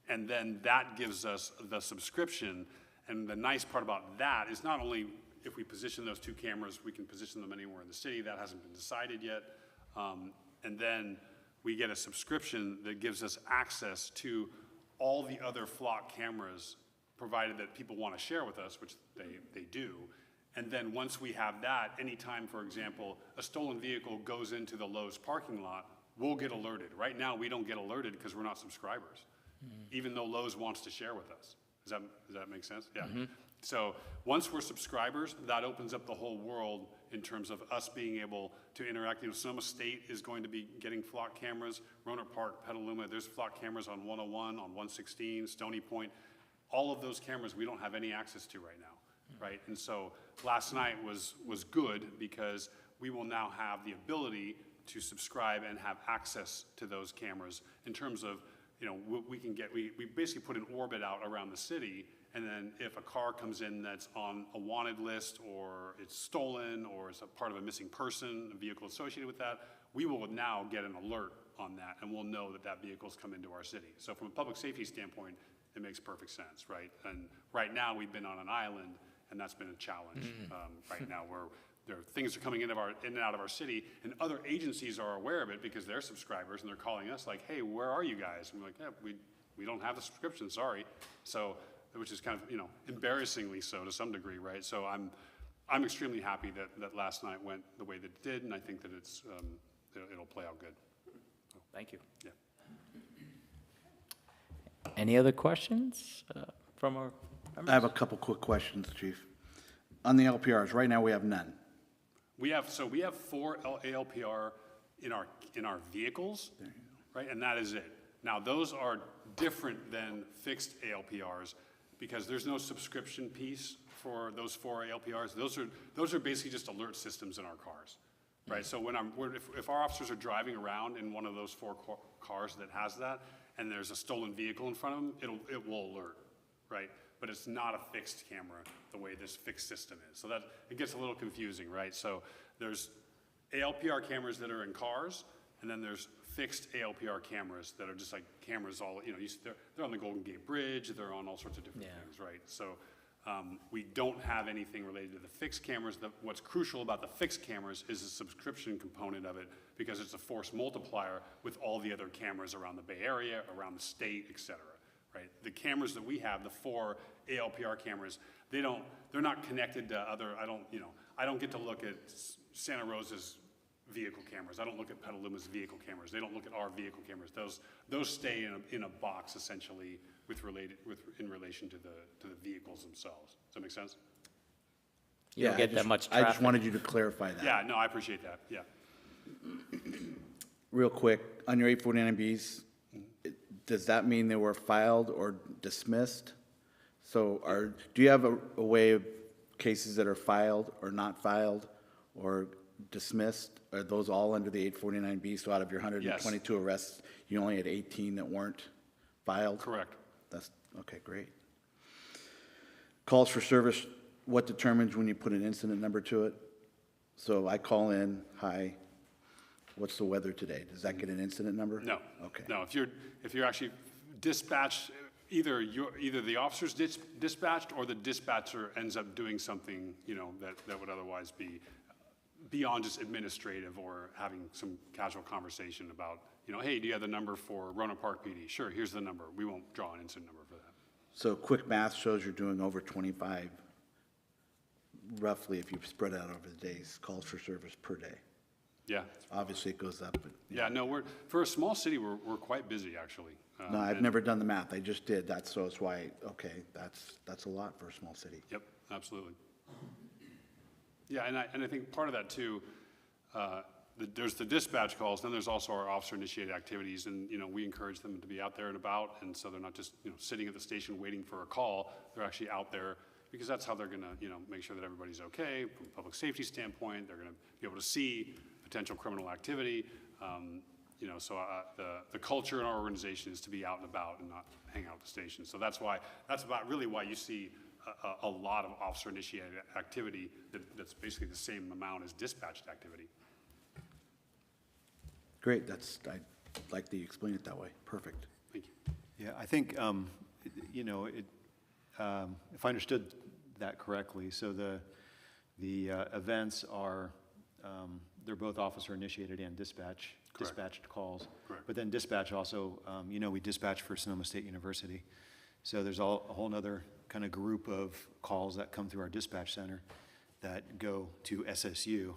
And then that gives us the subscription. And the nice part about that is not only if we position those 2 cameras, we can position them anywhere in the city. That hasn't been decided yet. And then we get a subscription that gives us access to all the other Flock cameras, provided that people want to share with us, which they do. And then once we have that, anytime, for example, a stolen vehicle goes into the Lowe's parking lot, we'll get alerted. Right now, we don't get alerted because we're not subscribers, even though Lowe's wants to share with us. Does that make sense? Yeah. So once we're subscribers, that opens up the whole world in terms of us being able to interact. Sonoma State is going to be getting Flock cameras. Roanoke Park, Petaluma, there's Flock cameras on 101, on 116, Stony Point. All of those cameras we don't have any access to right now. Right, and so last night was good because we will now have the ability to subscribe and have access to those cameras in terms of, we basically put an orbit out around the city, and then if a car comes in that's on a wanted list or it's stolen or it's a part of a missing person, a vehicle associated with that, we will now get an alert on that and we'll know that vehicle's come into our city. So from a public safety standpoint, it makes perfect sense, right? And right now we've been on an island, and that's been a challenge right now, where things are coming in and out of our city, and other agencies are aware of it because they're subscribers, and they're calling us like, hey, where are you guys? And we're like, yeah, we don't have the subscription, sorry. So, which is kind of, embarrassingly so to some degree, right? So I'm extremely happy that last night went the way that it did, and I think that it'll play out good. So, Thank you. yeah. Any other questions from our members? I have a couple quick questions, Chief. On the LPRs, right now we have none. We have 4 ALPR in our vehicles, right? And that is it. Now, those are different than fixed ALPRs because there's no subscription piece for those 4 ALPRs. Those are basically just alert systems in our cars, right? So if our officers are driving around in one of those 4 cars that has that, and there's a stolen vehicle in front of them, it will alert, right? But it's not a fixed camera the way this fixed system is. So that it gets a little confusing, right? So there's ALPR cameras that are in cars, and then there's fixed ALPR cameras that are just like cameras all, they're on the Golden Gate Bridge, they're on all sorts of different Yeah. things, right? So we don't have anything related to the fixed cameras. What's crucial about the fixed cameras is the subscription component of it, because it's a force multiplier with all the other cameras around the Bay Area, around the state, et cetera, right? The cameras that we have, the 4 ALPR cameras, they're not connected to other, I don't get to look at Santa Rosa's vehicle cameras. I don't look at Petaluma's vehicle cameras. They don't look at our vehicle cameras. Those stay in a box essentially in relation to the vehicles themselves. Does that make sense? You don't get that much I just traffic. wanted you to clarify that. Yeah, no, I appreciate that, yeah. Real quick, on your 849Bs, does that mean they were filed or dismissed? So do you have a way of cases that are filed or not filed or dismissed? Are those all under the 849B? So out of your 122 arrests, you only had 18 that weren't filed? Correct. That's, okay, great. Calls for service, what determines when you put an incident number to it? So I call in, hi, what's the weather today? Does that get an incident number? No. Okay. No, if you're actually dispatched, either the officer's dispatched or the dispatcher ends up doing something, that would otherwise be beyond just administrative or having some casual conversation about, hey, do you have the number for Roanoke Park PD? Sure, here's the number. We won't draw an incident number for that. So quick math shows you're doing over 25, roughly, if you spread out over the days, calls for service per day. Yeah. Obviously, it goes up, but. Yeah, no, for a small city, we're quite busy, actually. No, I've and- never done the math. I just did. So it's why, okay, that's a lot for a small city. Yep, absolutely. Yeah, and I think part of that too, there's the dispatch calls, then there's also our officer-initiated activities, and we encourage them to be out there and about, and so they're not just sitting at the station waiting for a call. They're actually out there because that's how they're going to make sure that everybody's okay from a public safety standpoint. They're going to be able to see potential criminal activity. So the culture in our organization is to be out and about and not hang out at the station. So that's about really why you see a lot of officer-initiated activity that's basically the same amount as dispatched activity. Great, I like that you explain it that way. Perfect. Thank you. Yeah, I think, if I understood that correctly, so the events are, they're both officer-initiated and dispatched calls. Correct. But then dispatch also, we dispatch for Sonoma State University. So there's a whole nother kind of group of calls that come through our dispatch center that go to SSU.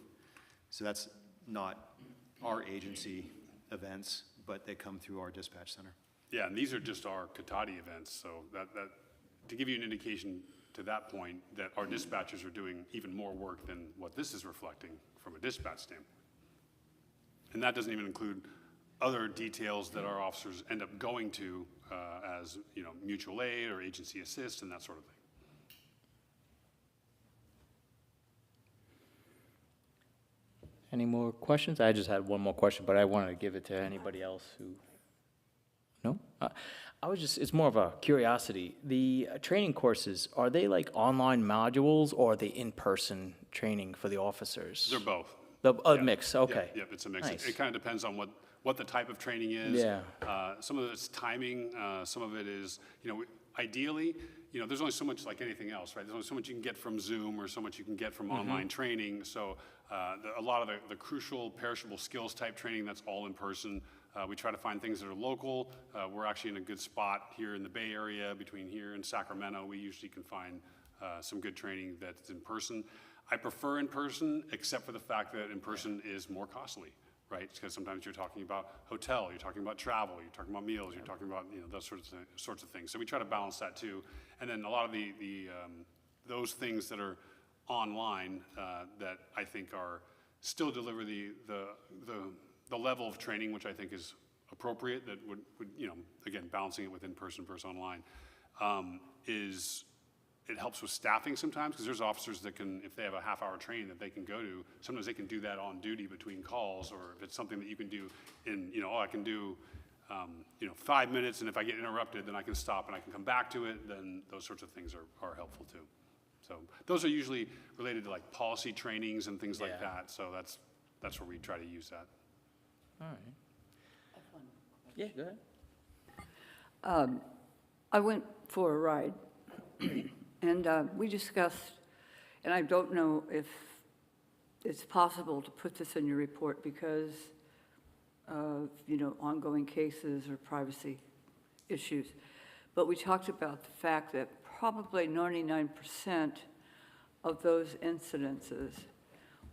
So that's not our agency events, but they come through our dispatch center. Yeah, and these are just our Katati events, so that to give you an indication to that point, that our dispatchers are doing even more work than what this is reflecting from a dispatch standpoint. And that doesn't even include other details that our officers end up going to as mutual aid or agency assist and that sort of thing. Any more questions? I just had one more question, but I wanted to give it to anybody else who, no? It's more of a curiosity. The training courses, are they like online modules or are they in-person training for the officers? They're both. The Yeah. mix, okay. Yep, it's a mix. Nice. It kind of depends on what the type of training is. Yeah. Some of it's timing, some of it is, ideally, there's only so much like anything else, right? There's only so much you can get from Zoom or so much you can get from online training. So a lot of the crucial perishable skills type training, that's all in person. We try to find things that are local. We're actually in a good spot here in the Bay Area between here and Sacramento. We usually can find some good training that's in person. I prefer in person, except for the fact that in person is more costly, right? Because sometimes you're talking about hotel, you're talking about travel, you're talking about meals, you're talking about those sorts of things. So we try to balance that too. And then a lot of those things that are online that I think are still deliver the level of training which I think is appropriate, that would again, balancing it with in-person versus online, it helps with staffing sometimes, because there's officers that can, if they have a half-hour training that they can go to, sometimes they can do that on duty between calls, or if it's something that you can do in, I can do, 5 minutes, and if I get interrupted, then I can stop and I can come back to it, then those sorts of things are helpful too. So those are usually related to like policy trainings and things like Yeah. that, so that's where we try to use that. All Yeah, go ahead. I went for a ride, and we discussed, and I don't know if it's possible to put this in your report because of, ongoing cases or privacy issues, but we talked about the fact that probably 99% of those incidences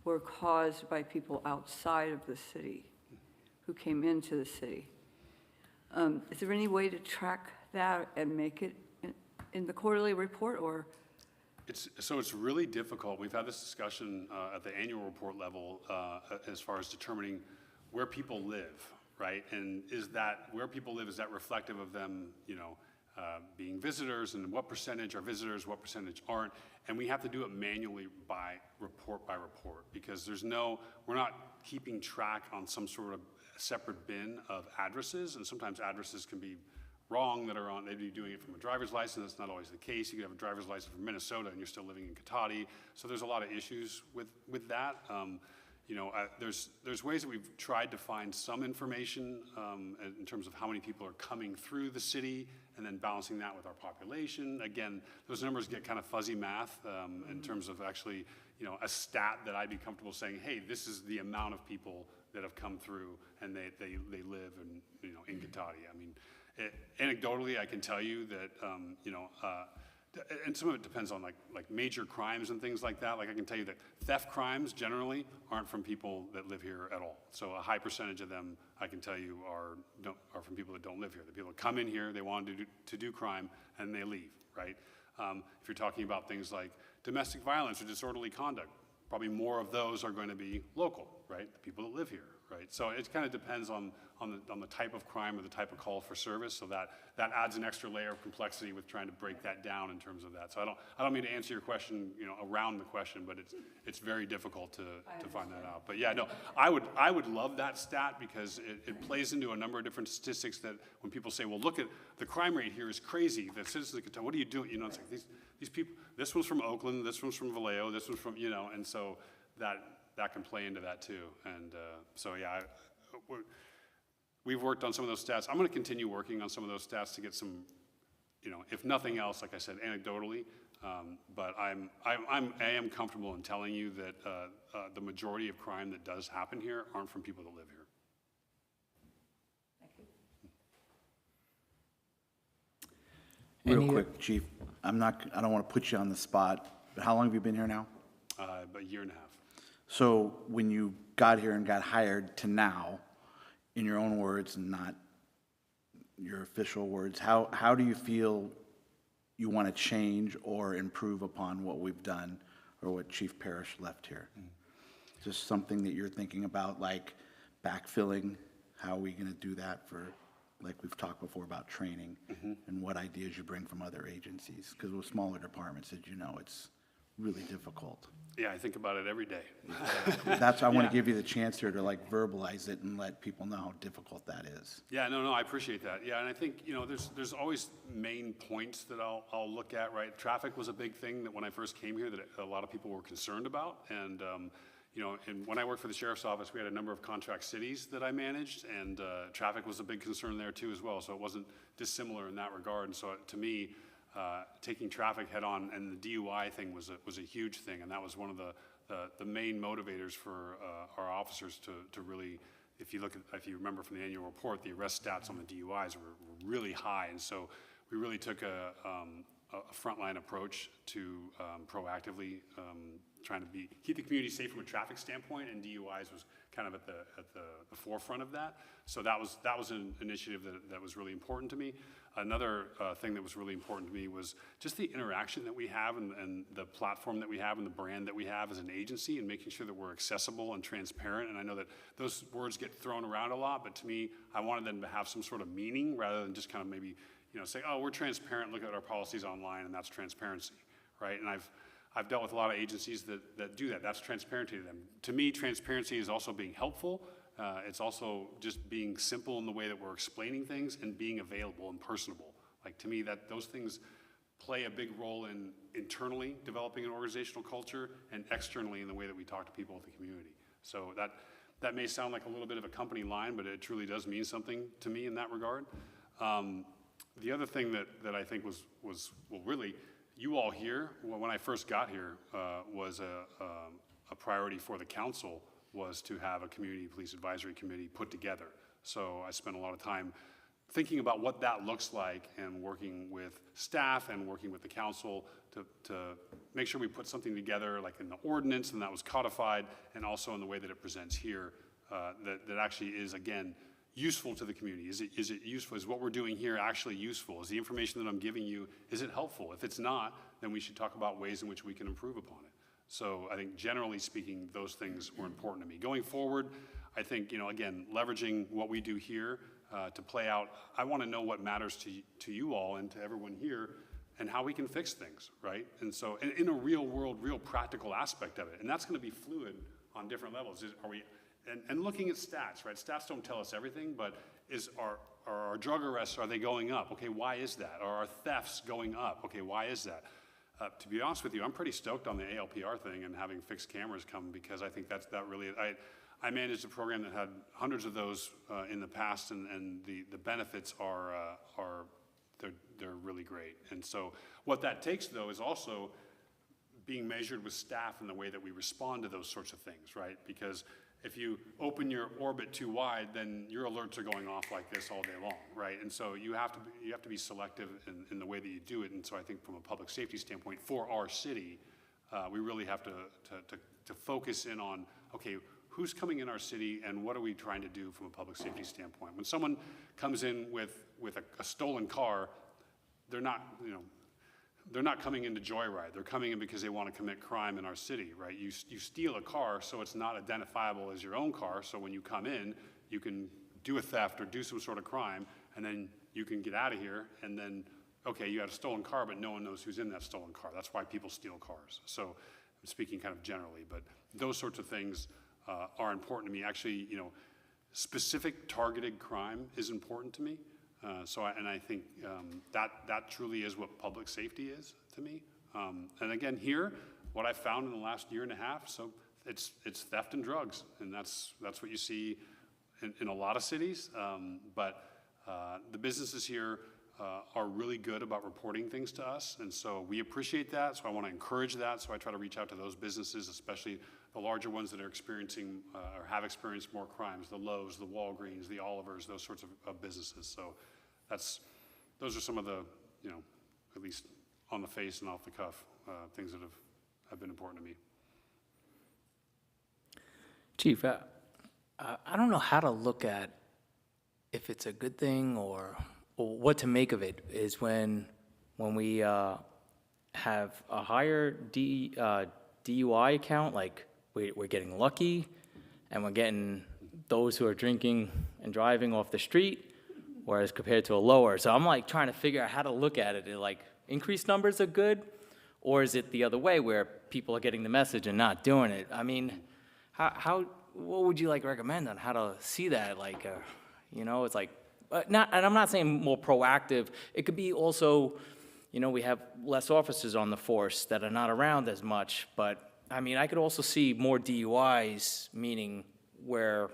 were caused by people outside of the city who came into the city. Is there any way to track that and make it in the quarterly report, or? It's really difficult. We've had this discussion at the annual report level as far as determining where people live, right? And is that, where people live, is that reflective of them, being visitors, and what percentage are visitors, what percentage aren't? And we have to do it manually by report, because we're not keeping track on some sort of separate bin of addresses, and sometimes addresses can be wrong that are on, they'd be doing it from a driver's license. That's not always the case. You could have a driver's license from Minnesota and you're still living in Cotati. So there's a lot of issues with that. There's ways that we've tried to find some information in terms of how many people are coming through the city and then balancing that with our population. Again, those numbers get kind of fuzzy math in terms of actually, a stat that I'd be comfortable saying, hey, this is the amount of people that have come through and they live in Cotati. I mean, anecdotally, I can tell you that, and some of it depends on like major crimes and things like that. Like I can tell you that theft crimes generally aren't from people that live here at all. So a high percentage of them, I can tell you, are from people that don't live here. The people that come in here, they want to do crime, and they leave, right? If you're talking about things like domestic violence or disorderly conduct, probably more of those are going to be local, right? The people that live here, right? So it kind of depends on the type of crime or the type of call for service. So that adds an extra layer of complexity with trying to break that down in terms of that. So I don't mean to answer your question, around the question, but it's very difficult to find that out. But yeah, no, I would love that stat because it plays into a number of different statistics that when people say, well, look at the crime rate here is crazy. The citizens can tell, what are you doing? It's like these people, this one's from Oakland, this one's from Vallejo, this one's from, and so that can play into that too. And so yeah, we've worked on some of those stats. I'm going to continue working on some of those stats to get some, if nothing else, like I said, anecdotally. But I am comfortable in telling you that the majority of crime that does happen here aren't from people that live here. Real quick, Chief, I don't want to put you on the spot, but how long have you been here now? About a year and a half. So when you got here and got hired to now, in your own words and not your official words, how do you feel you want to change or improve upon what we've done or what Chief Parrish left here? Just something that you're thinking about, like backfilling? How are we going to do that for, like we've talked before about training and what ideas you bring from other agencies? Because with smaller departments, as you know, it's really difficult. Yeah, I think about it every day. That's why I want to give you the chance here to like verbalize it and let people know how difficult that is. Yeah, no, I appreciate that. Yeah, and I think, there's always main points that I'll look at, right? Traffic was a big thing that when I first came here that a lot of people were concerned about. And, and when I worked for the Sheriff's Office, we had a number of contract cities that I managed, and traffic was a big concern there too as well. So it wasn't dissimilar in that regard. And so to me, taking traffic head on and the DUI thing was a huge thing, and that was one of the main motivators for our officers to really, if you remember from the annual report, the arrest stats on the DUIs were really high, and so we really took a frontline approach to proactively trying to keep the community safe from a traffic standpoint, and DUIs was kind of at the forefront of that. So that was an initiative that was really important to me. Another thing that was really important to me was just the interaction that we have and the platform that we have and the brand that we have as an agency, and making sure that we're accessible and transparent. And I know that those words get thrown around a lot, but to me, I wanted them to have some sort of meaning rather than just kind of maybe, say, oh, we're transparent, look at our policies online, and that's transparency, right? And I've dealt with a lot of agencies that do that. That's transparency to them. To me, transparency is also being helpful. It's also just being simple in the way that we're explaining things and being available and personable. Like, to me, those things play a big role in internally developing an organizational culture and externally in the way that we talk to people in the community. So That may sound like a little bit of a company line, but it truly does mean something to me in that regard. The other thing that I think was well, really, you all here, when I first got here, was a priority for the council was to have a community police advisory committee put together. So I spent a lot of time thinking about what that looks like and working with staff and working with the council to make sure we put something together like in the ordinance and that was codified, and also in the way that it presents here, that actually is, again, useful to the community. Is it useful? Is what we're doing here actually useful? Is the information that I'm giving you, is it helpful? If it's not, then we should talk about ways in which we can improve upon it. So I think generally speaking, those things were important to me. Going forward, I think, again, leveraging what we do here to play out, I want to know what matters to you all and to everyone here and how we can fix things, right? And so in a real world, real practical aspect of it, and that's going to be fluid on different levels. And looking at stats, right? Stats don't tell us everything, but are our drug arrests, are they going up? Okay, why is that? Are our thefts going up? Okay, why is that? To be honest with you, I'm pretty stoked on the ALPR thing and having fixed cameras come, because I think that really, I managed a program that had hundreds of those in the past, and the benefits they're really great. And so what that takes, though, is also being measured with staff in the way that we respond to those sorts of things, right? Because if you open your orbit too wide, then your alerts are going off like this all day long, right? And so you have to be selective in the way that you do it. And so I think from a public safety standpoint for our city, we really have to focus in on, okay, who's coming in our city and what are we trying to do from a public safety standpoint? When someone comes in with a stolen car, they're not coming in to joyride. They're coming in because they want to commit crime in our city, right? You steal a car, so it's not identifiable as your own car. So when you come in, you can do a theft or do some sort of crime, and then you can get out of here. And then, okay, you had a stolen car, but no one knows who's in that stolen car. That's why people steal cars. So I'm speaking kind of generally, but those sorts of things are important to me. Actually, specific targeted crime is important to me. I think that truly is what public safety is to me. And again, here, what I found in the last year and a half, so it's theft and drugs, and that's what you see in a lot of cities. But the businesses here are really good about reporting things to us, and so we appreciate that. So I want to encourage that. So I try to reach out to those businesses, especially the larger ones that are experiencing or have experienced more crimes, the Lowe's, the Walgreens, the Olivers, those sorts of businesses. So those are some of the, at least on the face and off the cuff, things that have been important to me. Chief, I don't know how to look at if it's a good thing or what to make of it, is when we have a higher DUI count, like we're getting lucky and we're getting those who are drinking and driving off the street, whereas compared to a lower. So I'm like trying to figure out how to look at it. Like increased numbers are good, or is it the other way where people are getting the message and not doing it? I mean, what would you like recommend on how to see that? Like, it's like, and I'm not saying more proactive. It could be also, we have less officers on the force that are not around as much, but I mean, I could also see more DUIs, meaning where,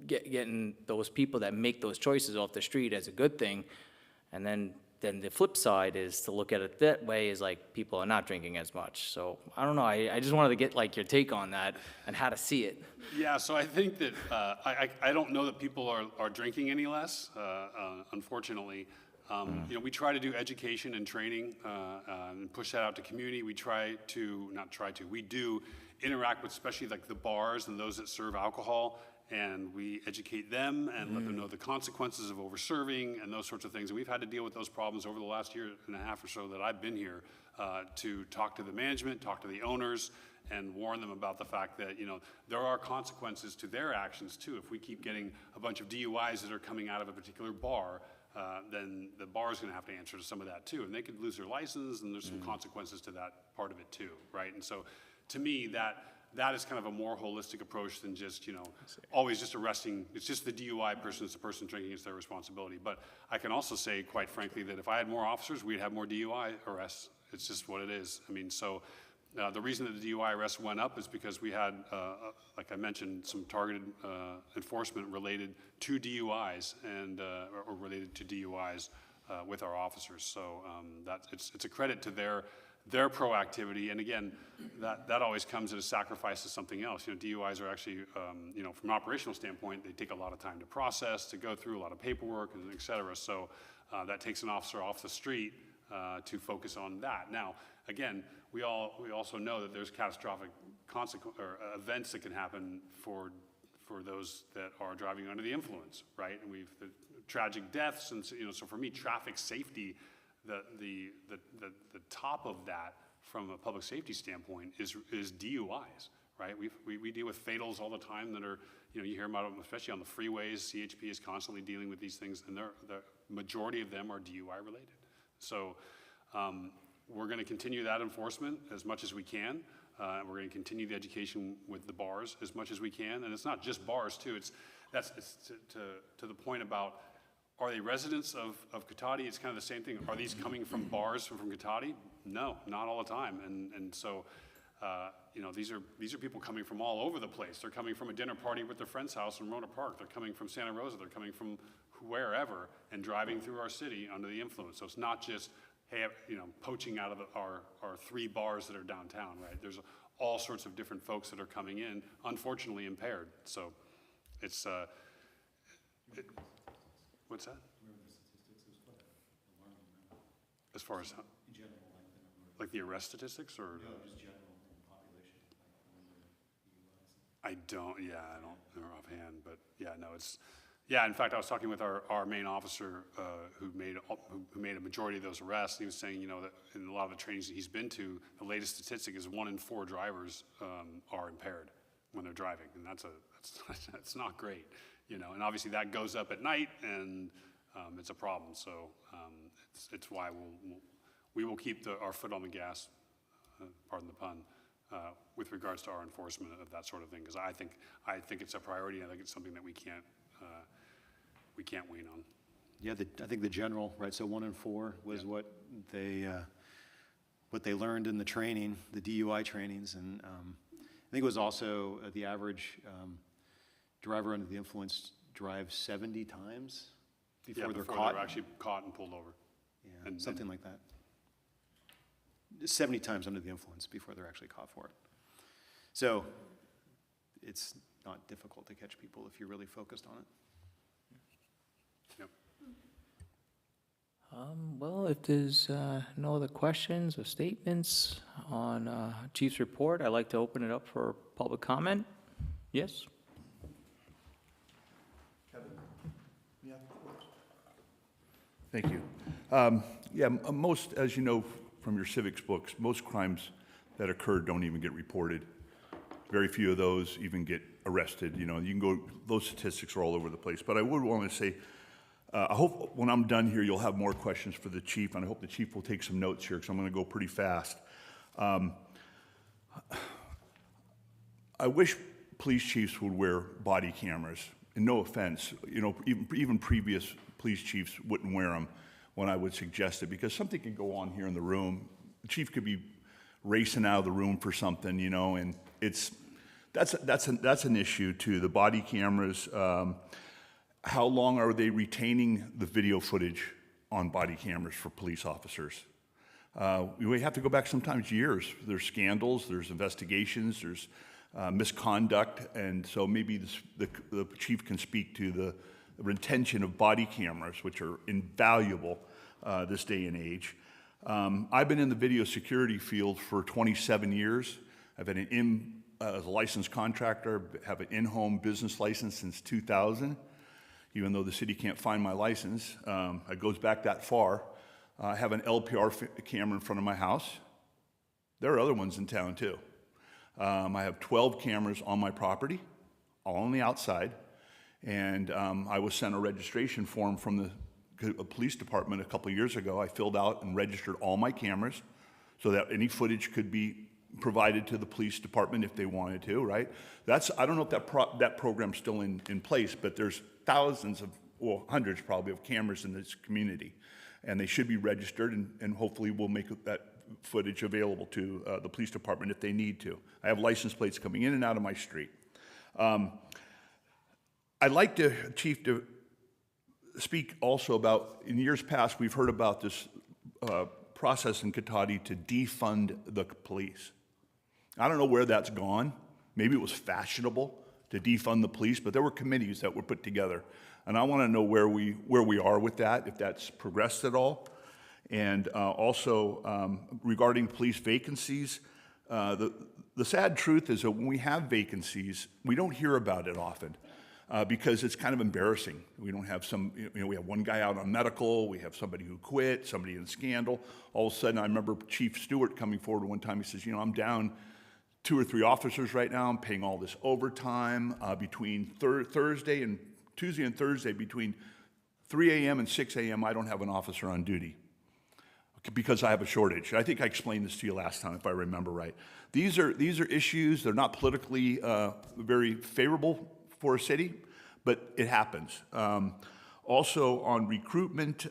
getting those people that make those choices off the street as a good thing. And then the flip side is to look at it that way is like people are not drinking as much. So I don't know, I just wanted to get like your take on that and how to see it. Yeah, so I think that, I don't know that people are drinking any less, unfortunately. We try to do education and training and push that out to community. We we do interact with especially like the bars and those that serve alcohol, and we educate them and let them know the consequences of over-serving and those sorts of things. And we've had to deal with those problems over the last year and a half or so that I've been here to talk to the management, talk to the owners, and warn them about the fact that, there are consequences to their actions too. If we keep getting a bunch of DUIs that are coming out of a particular bar, then the bar is going to have to answer to some of that too. And they could lose their license, and there's some consequences to that part of it too, right? And so to me, that is kind of a more holistic approach than just, always just arresting. It's just the DUI person, it's the person drinking, it's their responsibility. But I can also say, quite frankly, that if I had more officers, we'd have more DUI arrests. It's just what it is. I mean, so The reason that the DUI arrests went up is because we had, like I mentioned, some targeted enforcement related to DUIs and or related to DUIs with our officers. So it's a credit to their proactivity. And again, that always comes at a sacrifice to something else. You know, DUIs are actually, you know, from an operational standpoint, they take a lot of time to process, to go through a lot of paperwork, and et cetera. So that takes an officer off the street to focus on that. Now, again, we also know that there's catastrophic events that can happen for those that are driving under the influence, right? And we've the tragic deaths, and you know, so for me, traffic safety, the top of that from a public safety standpoint is DUIs, right? We deal with fatals all the time that are, you know, you hear about them, especially on the freeways. CHP is constantly dealing with these things, and the majority of them are DUI related. So we're going to continue that enforcement as much as we can. We're going to continue the education with the bars as much as we can. And it's not just bars, too. It's to the point about, are they residents of Cotati? It's kind of the same thing. Are these coming from bars from Cotati? No, not all the time. And so, you know, these are people coming from all over the place. They're coming from a dinner party with their friend's house in Rona Park. They're coming from Santa Rosa. They're coming from wherever and driving through our city under the influence. So it's not just, hey, you know, poaching out of our 3 bars that are downtown, right? There's all sorts of different folks that are coming in, unfortunately impaired. So it's, what's that? As far as, like the arrest statistics, or? No, just general population. I don't know offhand, but yeah, no, it's, yeah, in fact, I was talking with our main officer who made a majority of those arrests. He was saying, you know, that in a lot of the trainings that he's been to, the latest statistic is 1 in 4 drivers are impaired when they're driving, and that's not great, you know. And obviously that goes up at night, and it's a problem. So it's why we will keep our foot on the gas, pardon the pun, with regards to our enforcement of that sort of thing, because I think it's a priority. I think it's something that we can't wane on. Yeah, I think the general, right, so 1 in 4 was what they learned in the training, the DUI trainings, and I think it was also the average driver under the influence drives 70 times before they're caught. They're actually caught and pulled over. Yeah, and something like that. 70 times under the influence before they're actually caught for it. So it's not difficult to catch people if you're really focused on it. Yep. Well, if there's no other questions or statements on Chief's report, I'd like to open it up for public comment. Yes? Thank you. Most, as you know from your civics books, most crimes that occurred don't even get reported. Very few of those even get arrested. You know, you can go, those statistics are all over the place. But I would want to say, I hope when I'm done here, you'll have more questions for the chief, and I hope the chief will take some notes here because I'm going to go pretty fast. I wish police chiefs would wear body cameras, and no offense, you know, even previous police chiefs wouldn't wear them when I would suggest it, because something could go on here in the room. The chief could be racing out of the room for something, you know, and that's an issue too. The body cameras, how long are they retaining the video footage on body cameras for police officers? We have to go back sometimes years. There's scandals, there's investigations, there's misconduct, and so maybe the chief can speak to the retention of body cameras, which are invaluable this day and age. I've been in the video security field for 27 years. I've been as a licensed contractor, have an in-home business license since 2000, even though the city can't find my license. It goes back that far. I have an LPR camera in front of my house. There are other ones in town too. I have 12 cameras on my property, all on the outside. And I was sent a registration form from the police department a couple years ago. I filled out and registered all my cameras so that any footage could be provided to the police department if they wanted to, right? I don't know if that program's still in place, but there's thousands of, well, hundreds probably of cameras in this community. And they should be registered, and hopefully we'll make that footage available to the police department if they need to. I have license plates coming in and out of my street. I'd like to, Chief, to speak also about, in years past, we've heard about this process in Cotati to defund the police. I don't know where that's gone. Maybe it was fashionable to defund the police, but there were committees that were put together. And I want to know where we are with that, if that's progressed at all. And also regarding police vacancies, the sad truth is that when we have vacancies, we don't hear about it often. Because it's kind of embarrassing. We don't have we have one guy out on medical, we have somebody who quit, somebody in scandal. All of a sudden, I remember Chief Stewart coming forward one time, he says, I'm down 2 or 3 officers right now, I'm paying all this overtime between Tuesday and Thursday, between 3 a.m. and 6 a.m., I don't have an officer on duty because I have a shortage. I think I explained this to you last time, if I remember right. These are issues, they're not politically very favorable for a city, but it happens. Also on recruitment, we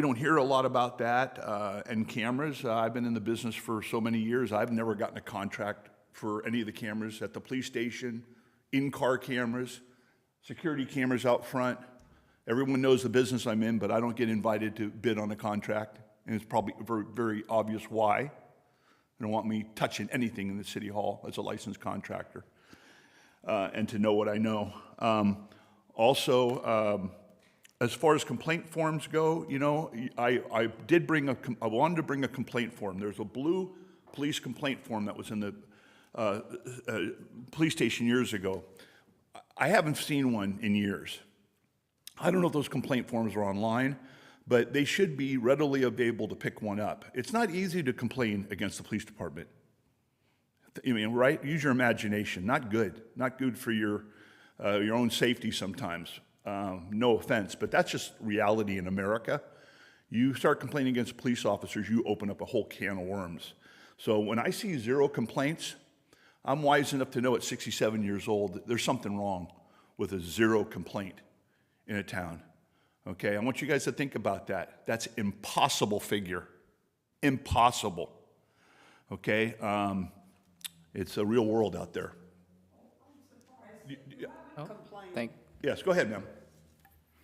don't hear a lot about that. And cameras, I've been in the business for so many years, I've never gotten a contract for any of the cameras at the police station, in-car cameras, security cameras out front. Everyone knows the business I'm in, but I don't get invited to bid on a contract, and it's probably very, very obvious why. They don't want me touching anything in the city hall as a licensed contractor. And to know what I know. As far as complaint forms go, I wanted to bring a complaint form. There's a blue police complaint form that was in the police station years ago. I haven't seen one in years. I don't know if those complaint forms are online, but they should be readily available to pick one up. It's not easy to complain against the police department. Right? Use your imagination. Not good. Not good for your own safety sometimes. No offense, but that's just reality in America. You start complaining against police officers, you open up a whole can of worms. So when I see 0 complaints, I'm wise enough to know at 67 years old, there's something wrong with a 0 complaint in a town. Okay, I want you guys to think about that. That's impossible figure. Impossible. Okay. It's a real world out there. Yes, go ahead, ma'am.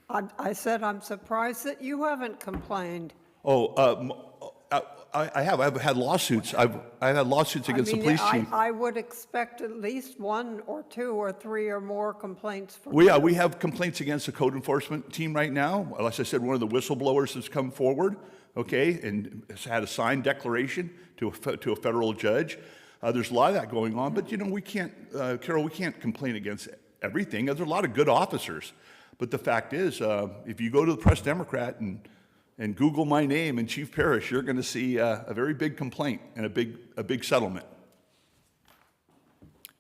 I said I'm surprised that you haven't complained. I have. I've had lawsuits. I've had lawsuits against the police chief. I would expect at least 1 or 2 or 3 or more complaints from Well, yeah, we have complaints against the code enforcement team right now. As I said, one of the whistleblowers has come forward, okay, and has had a signed declaration to a federal judge. There's a lot of that going on, but we can't, Carol, we can't complain against everything. There's a lot of good officers. But the fact is, if you go to the Press Democrat and Google my name and Chief Parrish, you're going to see a very big complaint and a big settlement.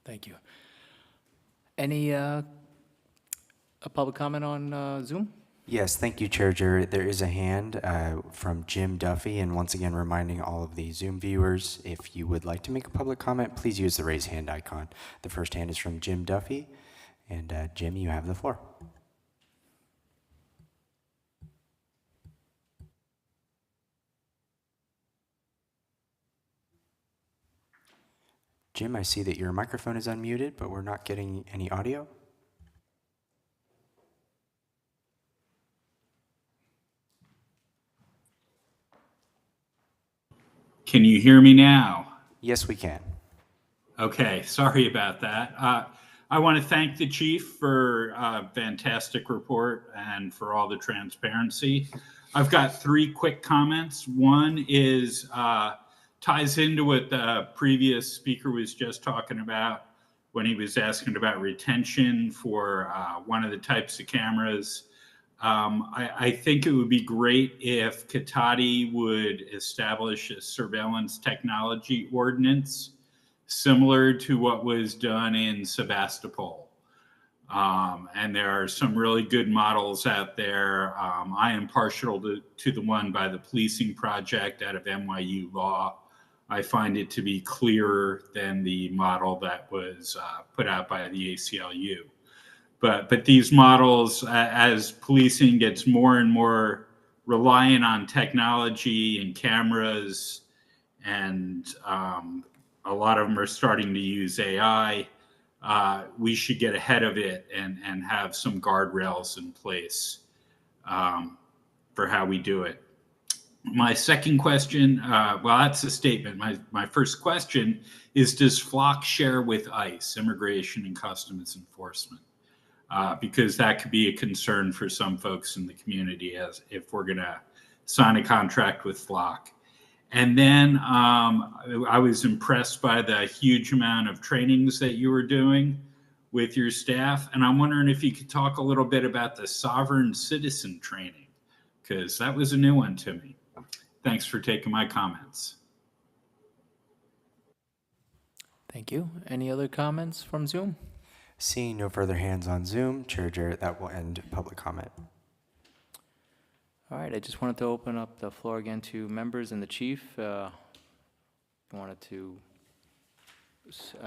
Thank you. Any public comment on Zoom? Yes, thank you, Chair Jarrett. There is a hand from Jim Duffy, and once again reminding all of the Zoom viewers, if you would like to make a public comment, please use the raise hand icon. The first hand is from Jim Duffy, and Jim, you have the floor. Jim, I see that your microphone is unmuted, but we're not getting any audio. Can you hear me now? Yes, we can. Okay, sorry about that. I want to thank the chief for a fantastic report and for all the transparency. I've got 3 quick comments. One is ties into what the previous speaker was just talking about when he was asking about retention for one of the types of cameras. I think it would be great if Cotati would establish a surveillance technology ordinance similar to what was done in Sebastopol. And there are some really good models out there. I am partial to the one by the Policing Project out of NYU Law. I find it to be clearer than the model that was put out by the ACLU. But these models, as policing gets more and more relying on technology and cameras, and a lot of them are starting to use AI. We should get ahead of it and have some guardrails in place for how we do it. My second question, well, that's a statement. My first question is, does Flock share with ICE, Immigration and Customs Enforcement? Because that could be a concern for some folks in the community as if we're going to sign a contract with Flock. And then I was impressed by the huge amount of trainings that you were doing with your staff. And I'm wondering if you could talk a little bit about the sovereign citizen training, because that was a new one to me. Thanks for taking my comments. Thank you. Any other comments from Zoom? Seeing no further hands on Zoom, Chair Jarrett, that will end public comment. All right, I just wanted to open up the floor again to members and the chief. Wanted to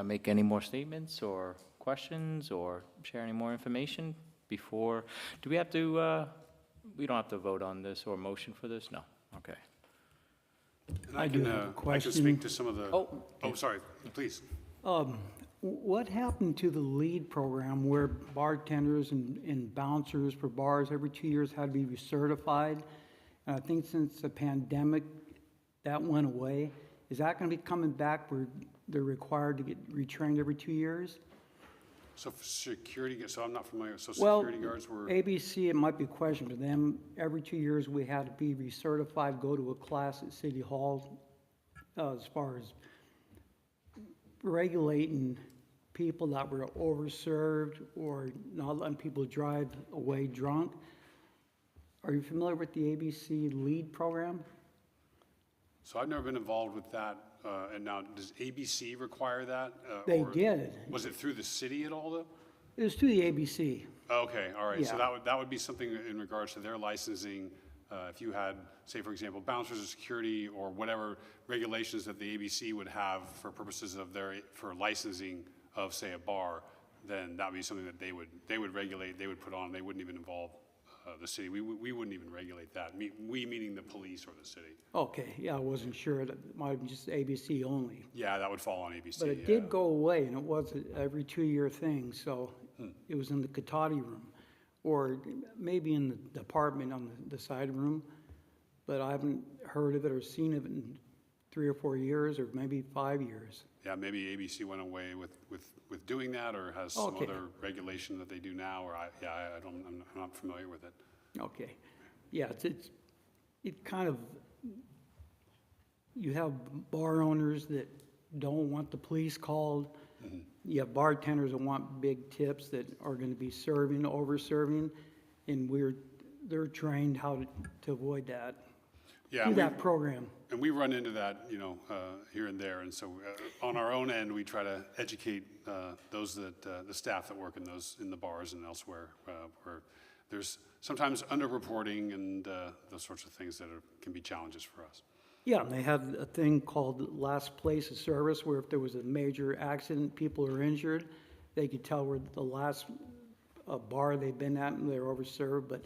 make any more statements or questions or share any more information before, do we have to, we don't have to vote on this or motion for this? No, okay. And I do have a I question. can speak to some of the, Oh, oh, sorry, please. What happened to the LEAD program where bartenders and bouncers for bars every 2 years had to be recertified? And I think since the pandemic, that went away. Is that going to be coming back where they're required to get retrained every 2 years? So for security, so I'm not familiar, so Well, security guards were, ABC, it might be a question to them. Every 2 years, we had to be recertified, go to a class at City Hall as far as regulating people that were overserved or not letting people drive away drunk. Are you familiar with the ABC LEAD program? so I've never been involved with that. And now, does ABC require that? They or did. Was it through the city at all, though? It was through the ABC. Okay, all right, so Yeah. that would be something in regards to their licensing. If you had, say, for example, bouncers or security or whatever regulations that the ABC would have for purposes of for licensing of, say, a bar, then that would be something that they would regulate, they would put on, they wouldn't even involve the city. We wouldn't even regulate that, we meaning the police or the city. Okay, yeah, I wasn't sure. That might have been just ABC only. Yeah, that would fall on ABC. But it yeah. did go away, and it was every 2 year thing, so it was in the Katati room, or maybe in the department on the side room, but I haven't heard of it or seen it in 3 or 4 years, or maybe 5 years. Yeah, maybe ABC went away with doing that, or has some Okay. other regulation that they do now, or I'm not familiar with it. Okay, yeah, it kind of, you have bar owners that don't want the police called. You have bartenders that want big tips that are gonna be serving, over-serving, and they're trained how to avoid that. Yeah, Through we- that program. And we run into that, here and there, and so on our own end, we try to educate those the staff that work in the bars and elsewhere, where there's sometimes underreporting and those sorts of things that can be challenges for us. Yeah, and they had a thing called last place of service, where if there was a major accident, people are injured, they could tell where the last bar they've been at and they're overserved. But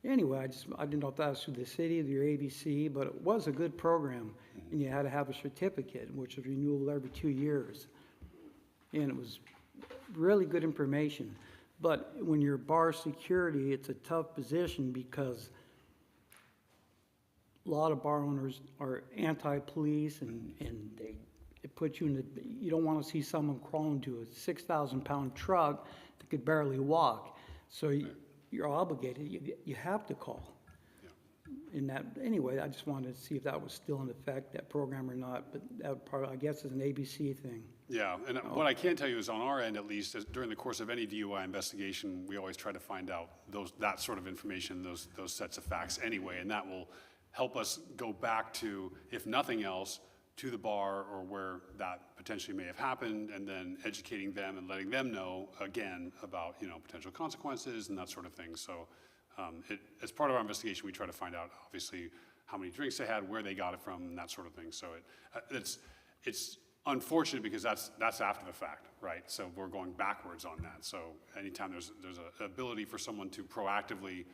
anyway, I didn't know if that was through the city, or ABC, but it was a good program. And you had to have a certificate, which was renewable every 2 years. And it was really good information. But when you're bar security, it's a tough position because a lot of bar owners are anti-police, and it puts you in you don't want to see someone crawling to a 6,000-pound truck that could barely walk. So you're obligated, you have to call. In that, anyway, I just wanted to see if that was still in effect, that program or not, but that part, I guess, is an ABC thing. Yeah, and what I can tell you is on our end, at least, is during the course of any DUI investigation, we always try to find out that sort of information, those sets of facts anyway, and that will help us go back to, if nothing else, to the bar or where that potentially may have happened, and then educating them and letting them know, again, about, potential consequences and that sort of thing. So as part of our investigation, we try to find out, obviously, how many drinks they had, where they got it from, and that sort of thing. So it's unfortunate because that's after the fact, right? So we're going backwards on that. So anytime there's an ability for someone to proactively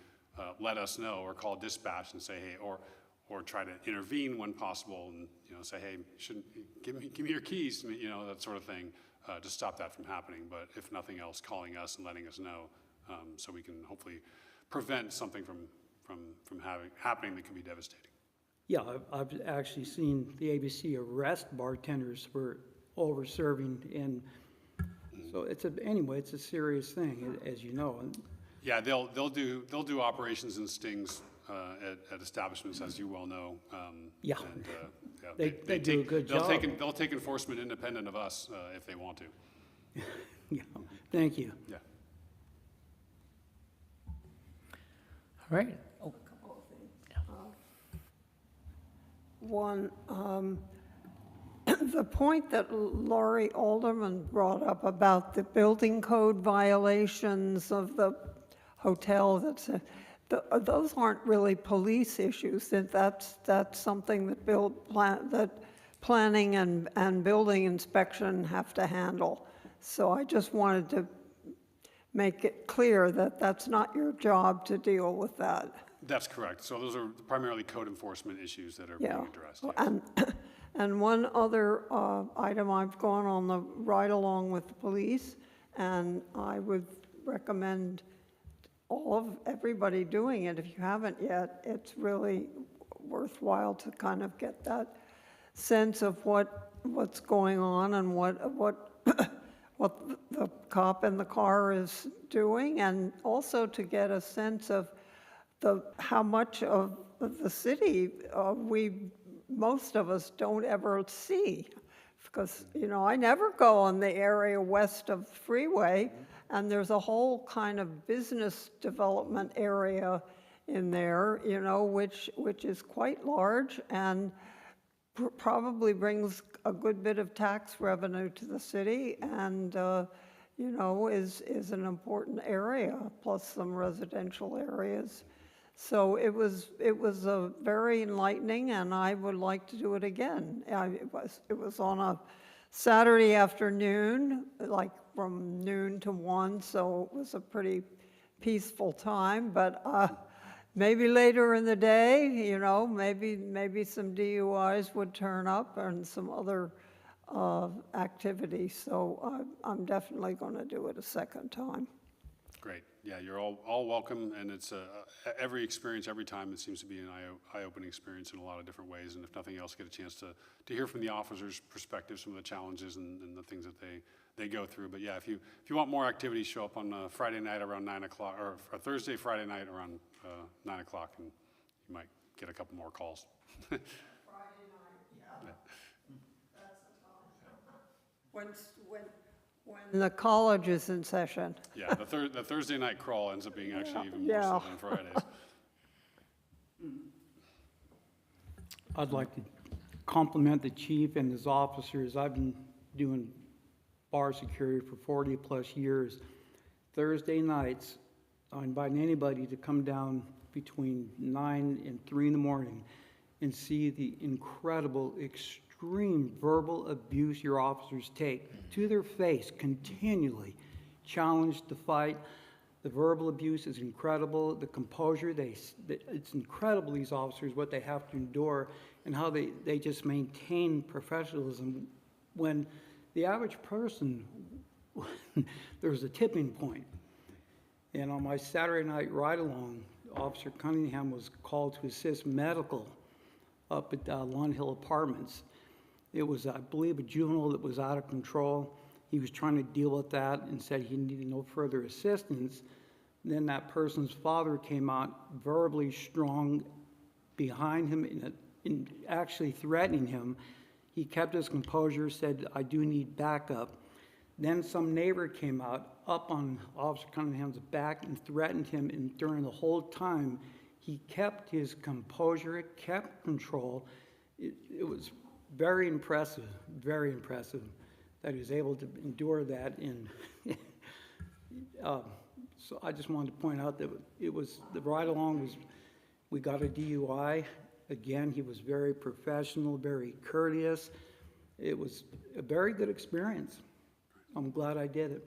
let us know or call dispatch and say, hey, or try to intervene when possible and, say, hey, give me your keys, that sort of thing, to stop that from happening. But if nothing else, calling us and letting us know, so we can hopefully prevent something from happening that can be devastating. Yeah, I've actually seen the ABC arrest bartenders for over-serving, and so it's a serious thing, as you know. And Yeah, they'll do operations and stings at establishments, as you well know. Yeah. And, They do a good job. They'll take enforcement independent of us if they want to. yeah, thank you. Yeah. All right. One, the point that Laurie Alderman brought up about the building code violations of the hotel, those aren't really police issues. That's something that planning and building inspection have to handle. So I just wanted to make it clear that that's not your job to deal with that. That's correct. So those are primarily code enforcement issues that are Yeah. being addressed. Yes. And one other item, I've gone on the ride along with the police, and I would recommend everybody doing it. If you haven't yet, it's really worthwhile to kind of get that sense of what's going on and what the cop in the car is doing, and also to get a sense of how much of the city most of us don't ever see. Because, I never go on the area west of the freeway, and there's a whole kind of business development area in there, which is quite large and probably brings a good bit of tax revenue to the city, and is an important area, plus some residential areas. So it was very enlightening, and I would like to do it again. It was on a Saturday afternoon, like from noon to 1, so it was a pretty peaceful time. But maybe later in the day, maybe some DUIs would turn up and some other activities. So I'm definitely going to do it a second time. Great. Yeah, you're all welcome, and it's every experience, every time, it seems to be an eye-opening experience in a lot of different ways, and if nothing else, get a chance to hear from the officers' perspective, some of the challenges and the things that they go through. But yeah, if you want more activities, show up on Friday night around 9 o'clock, or Thursday, Friday night around 9 o'clock, and you might get a couple more calls. Friday night, yeah. That's the time. When the college is in session. Yeah, the Thursday night crawl ends up being actually even more Yeah. so than Fridays. I'd like to compliment the chief and his officers. I've been doing bar security for 40-plus years. Thursday nights, I invite anybody to come down between 9 and 3 in the morning and see the incredible, extreme verbal abuse your officers take to their face continually, challenge the fight. The verbal abuse is incredible. The composure, it's incredible, these officers, what they have to endure and how they just maintain professionalism when the average person, there's a tipping point. And on my Saturday night ride-along, Officer Cunningham was called to assist medical up at Lawn Hill Apartments. It was, I believe, a juvenile that was out of control. He was trying to deal with that and said he needed no further assistance. Then that person's father came out verbally strong behind him in actually threatening him. He kept his composure, said, I do need backup. Then some neighbor came out up on Officer Cunningham's back and threatened him, and during the whole time, he kept his composure, kept control. It was very impressive that he was able to endure that. And so I just wanted to point out that the ride-along was, we got a DUI. Again, he was very professional, very courteous. It was a very good experience. I'm glad I did it.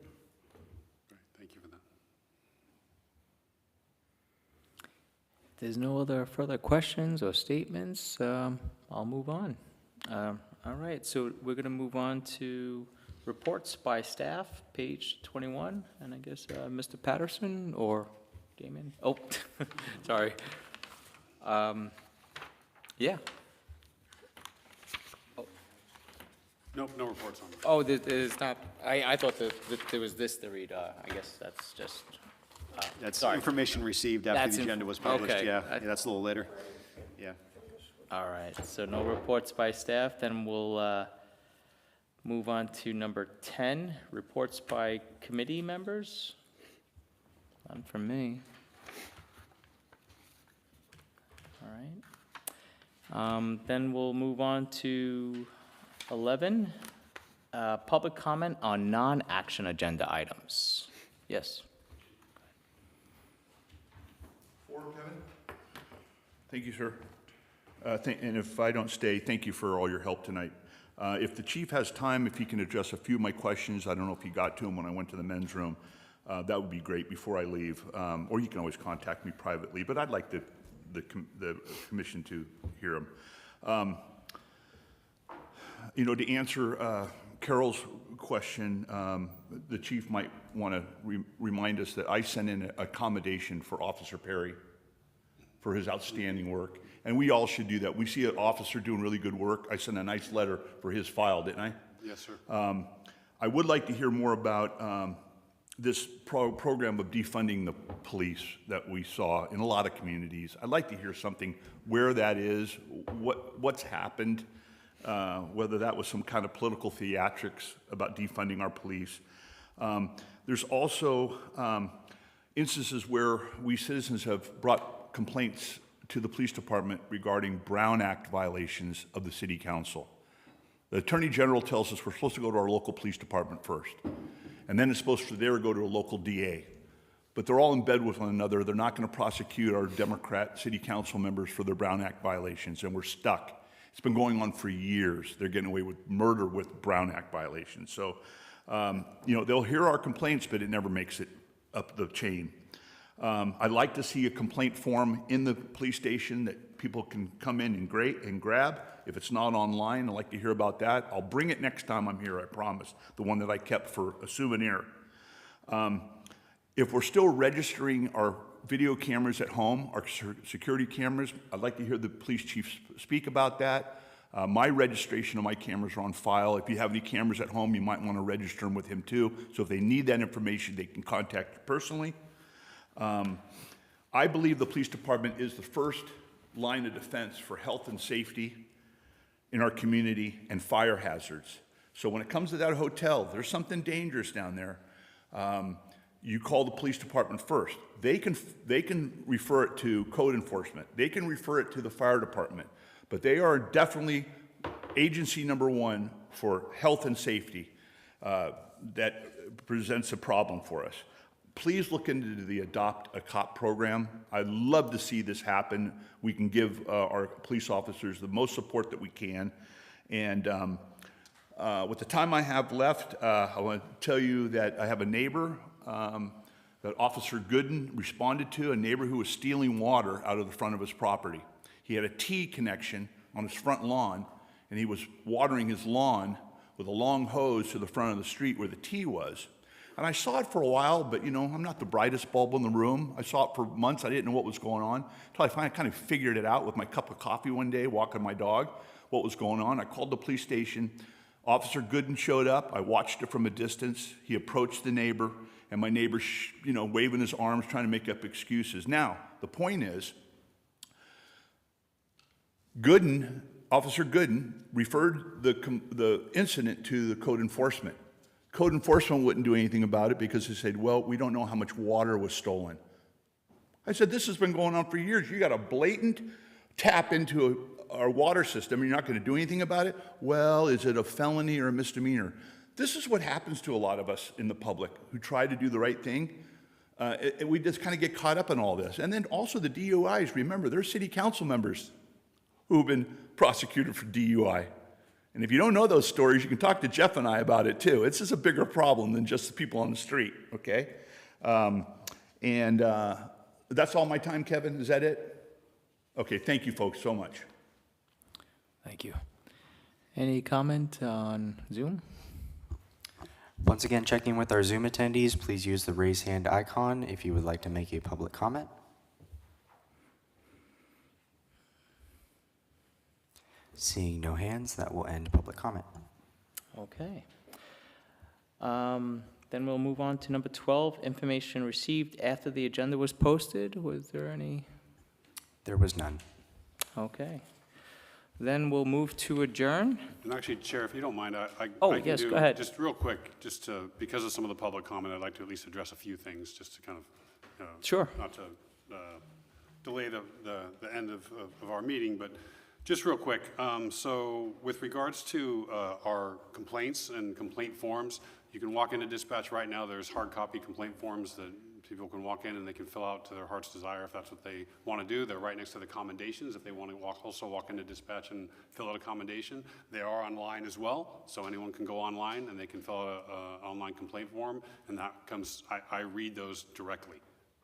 Great, thank you for that. there's no other further questions or statements, I'll move on. All right, so we're going to move on to reports by staff, page 21, and I guess Mr. Patterson or Damon? Oh, sorry. Yeah. Nope, no reports on it. Oh, there's not, I thought that there was this to read. I guess that's just, That's sorry. information received after That's the inf- agenda was published. okay. Yeah, that's a little later. Yeah. All right, so no reports by staff, then we'll move on to number 10, reports by committee members. None from me. All right. Then we'll move on to 11, public comment on non-action agenda items. Yes. Thank you, sir. And if I don't stay, thank you for all your help tonight. If the chief has time, if he can address a few of my questions, I don't know if he got to them when I went to the men's room, that would be great before I leave. Or you can always contact me privately, but I'd like the commission to hear them. You know, to answer Carol's question, the chief might want to remind us that I sent in an accommodation for Officer Perry for his outstanding work. And we all should do that. We see an officer doing really good work. I sent a nice letter for his file, didn't I? Yes, sir. I would like to hear more about this program of defunding the police that we saw in a lot of communities. I'd like to hear something where that is, what's happened, whether that was some kind of political theatrics about defunding our police. There's also instances where we citizens have brought complaints to the police department regarding Brown Act violations of the city council. The Attorney General tells us we're supposed to go to our local police department first, and then it's supposed to there go to a local DA. But they're all in bed with one another. They're not going to prosecute our Democrat city council members for their Brown Act violations, and we're stuck. It's been going on for years. They're getting away with murder with Brown Act violations. So, you know, they'll hear our complaints, but it never makes it up the chain. I'd like to see a complaint form in the police station that people can come in and grab. If it's not online, I'd like to hear about that. I'll bring it next time I'm here, I promise, the one that I kept for a souvenir. If we're still registering our video cameras at home, our security cameras, I'd like to hear the police chief speak about that. My registration of my cameras are on file. If you have any cameras at home, you might want to register them with him too. So if they need that information, they can contact you personally. I believe the police department is the first line of defense for health and safety in our community and fire hazards. So when it comes to that hotel, there's something dangerous down there. You call the police department first. They can refer it to code enforcement. They can refer it to the fire department. But they are definitely agency number one for health and safety that presents a problem for us. Please look into the Adopt a Cop program. I'd love to see this happen. We can give our police officers the most support that we can. And with the time I have left, I want to tell you that I have a neighbor that Officer Gooden responded to, a neighbor who was stealing water out of the front of his property. He had a T connection on his front lawn, and he was watering his lawn with a long hose to the front of the street where the T was. And I saw it for a while, but you know, I'm not the brightest bulb in the room. I saw it for months. I didn't know what was going on until I finally kind of figured it out with my cup of coffee one day, walking my dog, what was going on. I called the police station. Officer Gooden showed up. I watched it from a distance. He approached the neighbor, and my neighbor, you know, waving his arms, trying to make up excuses. Now, the point is, Officer Gooden referred the incident to the code enforcement. Code enforcement wouldn't do anything about it because they said, well, we don't know how much water was stolen. I said, this has been going on for years. You got a blatant tap into our water system, and you're not going to do anything about it? Well, is it a felony or a misdemeanor? This is what happens to a lot of us in the public who try to do the right thing. We just kind of get caught up in all this. And then also the DUIs. Remember, they're city council members who have been prosecuted for DUI. And if you don't know those stories, you can talk to Jeff and I about it too. It's just a bigger problem than just the people on the street, okay? That's all my time, Kevin. Is that it? Okay, thank you folks so much. Thank you. Any comment on Zoom? Once again, checking with our Zoom attendees, please use the raise hand icon if you would like to make a public comment. Seeing no hands, that will end public comment. Okay. Then we'll move on to number 12, information received after the agenda was posted. Was there any? There was none. Okay. Then we'll move to adjourn. And actually, Chair, if you don't mind, I Oh, I can yes, do, go ahead. just real quick, just to, because of some of the public comment, I'd like to at least address a few things, just to kind of, Sure. not to delay the end of our meeting, but just real quick. So with regards to our complaints and complaint forms, you can walk into dispatch right now. There's hard copy complaint forms that people can walk in and they can fill out to their heart's desire if that's what they want to do. They're right next to the commendations if they want to also walk into dispatch and fill out a commendation. They are online as well, so anyone can go online and they can fill out an online complaint form, and that comes, I read those directly.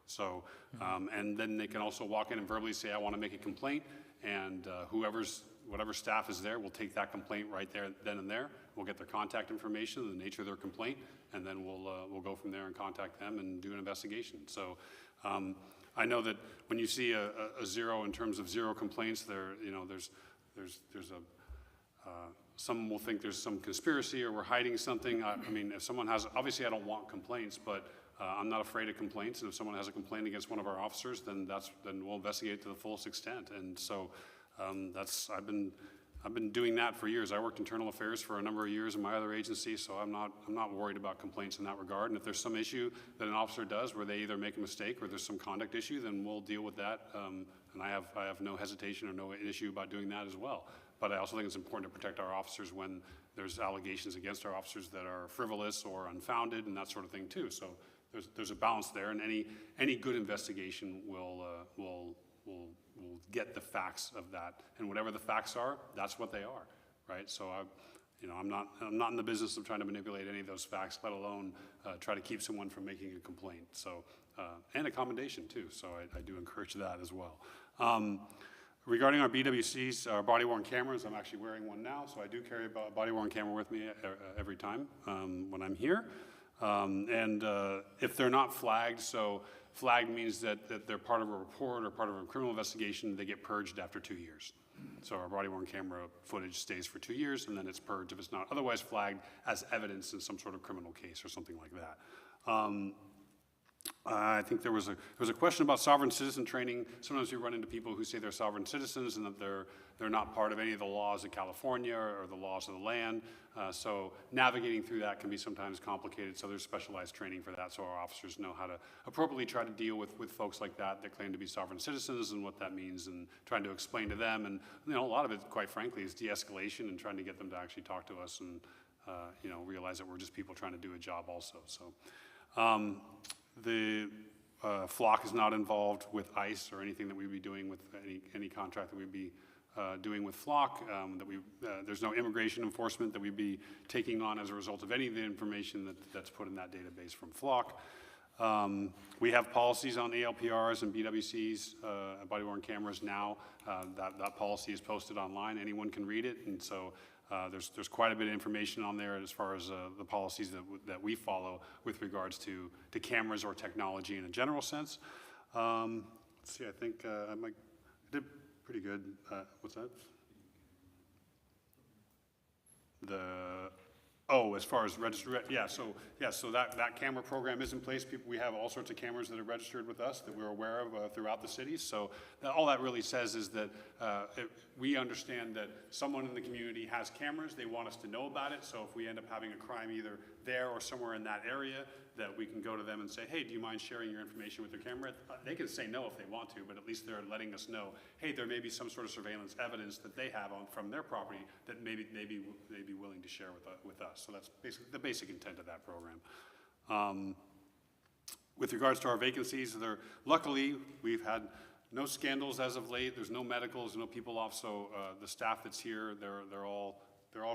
So, and then they can also walk in and verbally say, I want to make a complaint, and whatever staff is there will take that complaint right there, then and there. We'll get their contact information, the nature of their complaint, and then we'll go from there and contact them and do an investigation. So I know that when you see a zero in terms of zero complaints, there's some will think there's some conspiracy or we're hiding something. I mean, if someone has, obviously I don't want complaints, but I'm not afraid of complaints. And if someone has a complaint against one of our officers, then we'll investigate to the fullest extent. And so I've been doing that for years. I worked internal affairs for a number of years in my other agency, so I'm not worried about complaints in that regard. And if there's some issue that an officer does where they either make a mistake or there's some conduct issue, then we'll deal with that. And I have no hesitation or no issue about doing that as well. But I also think it's important to protect our officers when there's allegations against our officers that are frivolous or unfounded and that sort of thing too. So there's a balance there, and any good investigation will get the facts of that, and whatever the facts are, that's what they are, right? So I'm not in the business of trying to manipulate any of those facts, let alone try to keep someone from making a complaint. So and a commendation too. So I do encourage that as well. Regarding our BWCs, our body-worn cameras, I'm actually wearing one now, so I do carry a body-worn camera with me every time when I'm here. And if they're not flagged, so flagged means that they're part of a report or part of a criminal investigation, they get purged after 2 years. So our body-worn camera footage stays for 2 years, and then it's purged if it's not otherwise flagged as evidence in some sort of criminal case or something like that. I think there was a question about sovereign citizen training. Sometimes we run into people who say they're sovereign citizens and that they're not part of any of the laws of California or the laws of the land. So navigating through that can be sometimes complicated. So there's specialized training for that, so our officers know how to appropriately try to deal with folks like that claim to be sovereign citizens and what that means, and trying to explain to them. And a lot of it, quite frankly, is de-escalation and trying to get them to actually talk to us and realize that we're just people trying to do a job also. So. The flock is not involved with ICE or anything that we'd be doing with any contract that we'd be doing with flock. There's no immigration enforcement that we'd be taking on as a result of any of the information that's put in that database from flock. We have policies on ALPRs and BWCs, body-worn cameras now. That policy is posted online. Anyone can read it, and so there's quite a bit of information on there as far as the policies that we follow with regards to cameras or technology in a general sense. Let's see, I think I did pretty good. What's that? As far as registered, so that camera program is in place. We have all sorts of cameras that are registered with us that we're aware of throughout the city. So all that really says is that we understand that someone in the community has cameras. They want us to know about it. So if we end up having a crime either there or somewhere in that area, that we can go to them and say, hey, do you mind sharing your information with your camera? They can say no if they want to, but at least they're letting us know, hey, there may be some sort of surveillance evidence that they have from their property that maybe they'd be willing to share with us. So that's basically the basic intent of that program. With regards to our vacancies, luckily we've had no scandals as of late. There's no medicals, no people off. So the staff that's here, they're all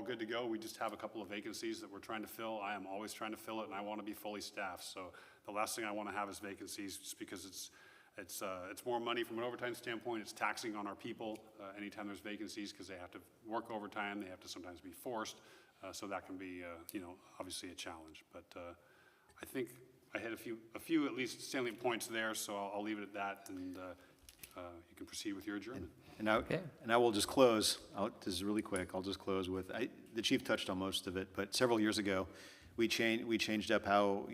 good to go. We just have a couple of vacancies that we're trying to fill. I am always trying to fill it, and I want to be fully staffed. So the last thing I want to have is vacancies, just because It's more money from an overtime standpoint. It's taxing on our people anytime there's vacancies because they have to work overtime. They have to sometimes be forced. So that can be, obviously a challenge. But I think I had a few at least salient points there, so I'll leave it at that, and you can proceed with your adjournment. And I will just close, this is really quick, I'll just close with, the chief touched on most of it, but several years ago, we changed up how,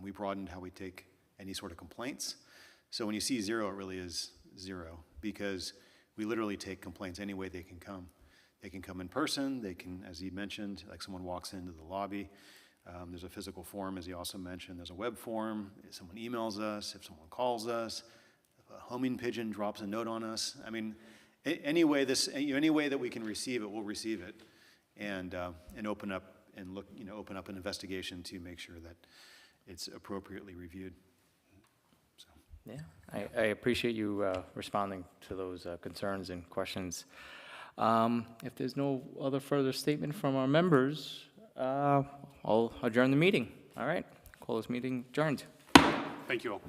we broadened how we take any sort of complaints. So when you see 0, it really is 0, because we literally take complaints any way they can come. They can come in person, they can, as he mentioned, like someone walks into the lobby, there's a physical form, as he also mentioned, there's a web form, if someone emails us, if someone calls us, if a homing pigeon drops a note on us. I mean, any way that we can receive it, we'll receive it, and open up and look, open up an investigation to make sure that it's appropriately reviewed. So. Yeah, I appreciate you responding to those concerns and questions. If there's no other further statement from our members, I'll adjourn the meeting. All right, call this meeting adjourned. Thank you all.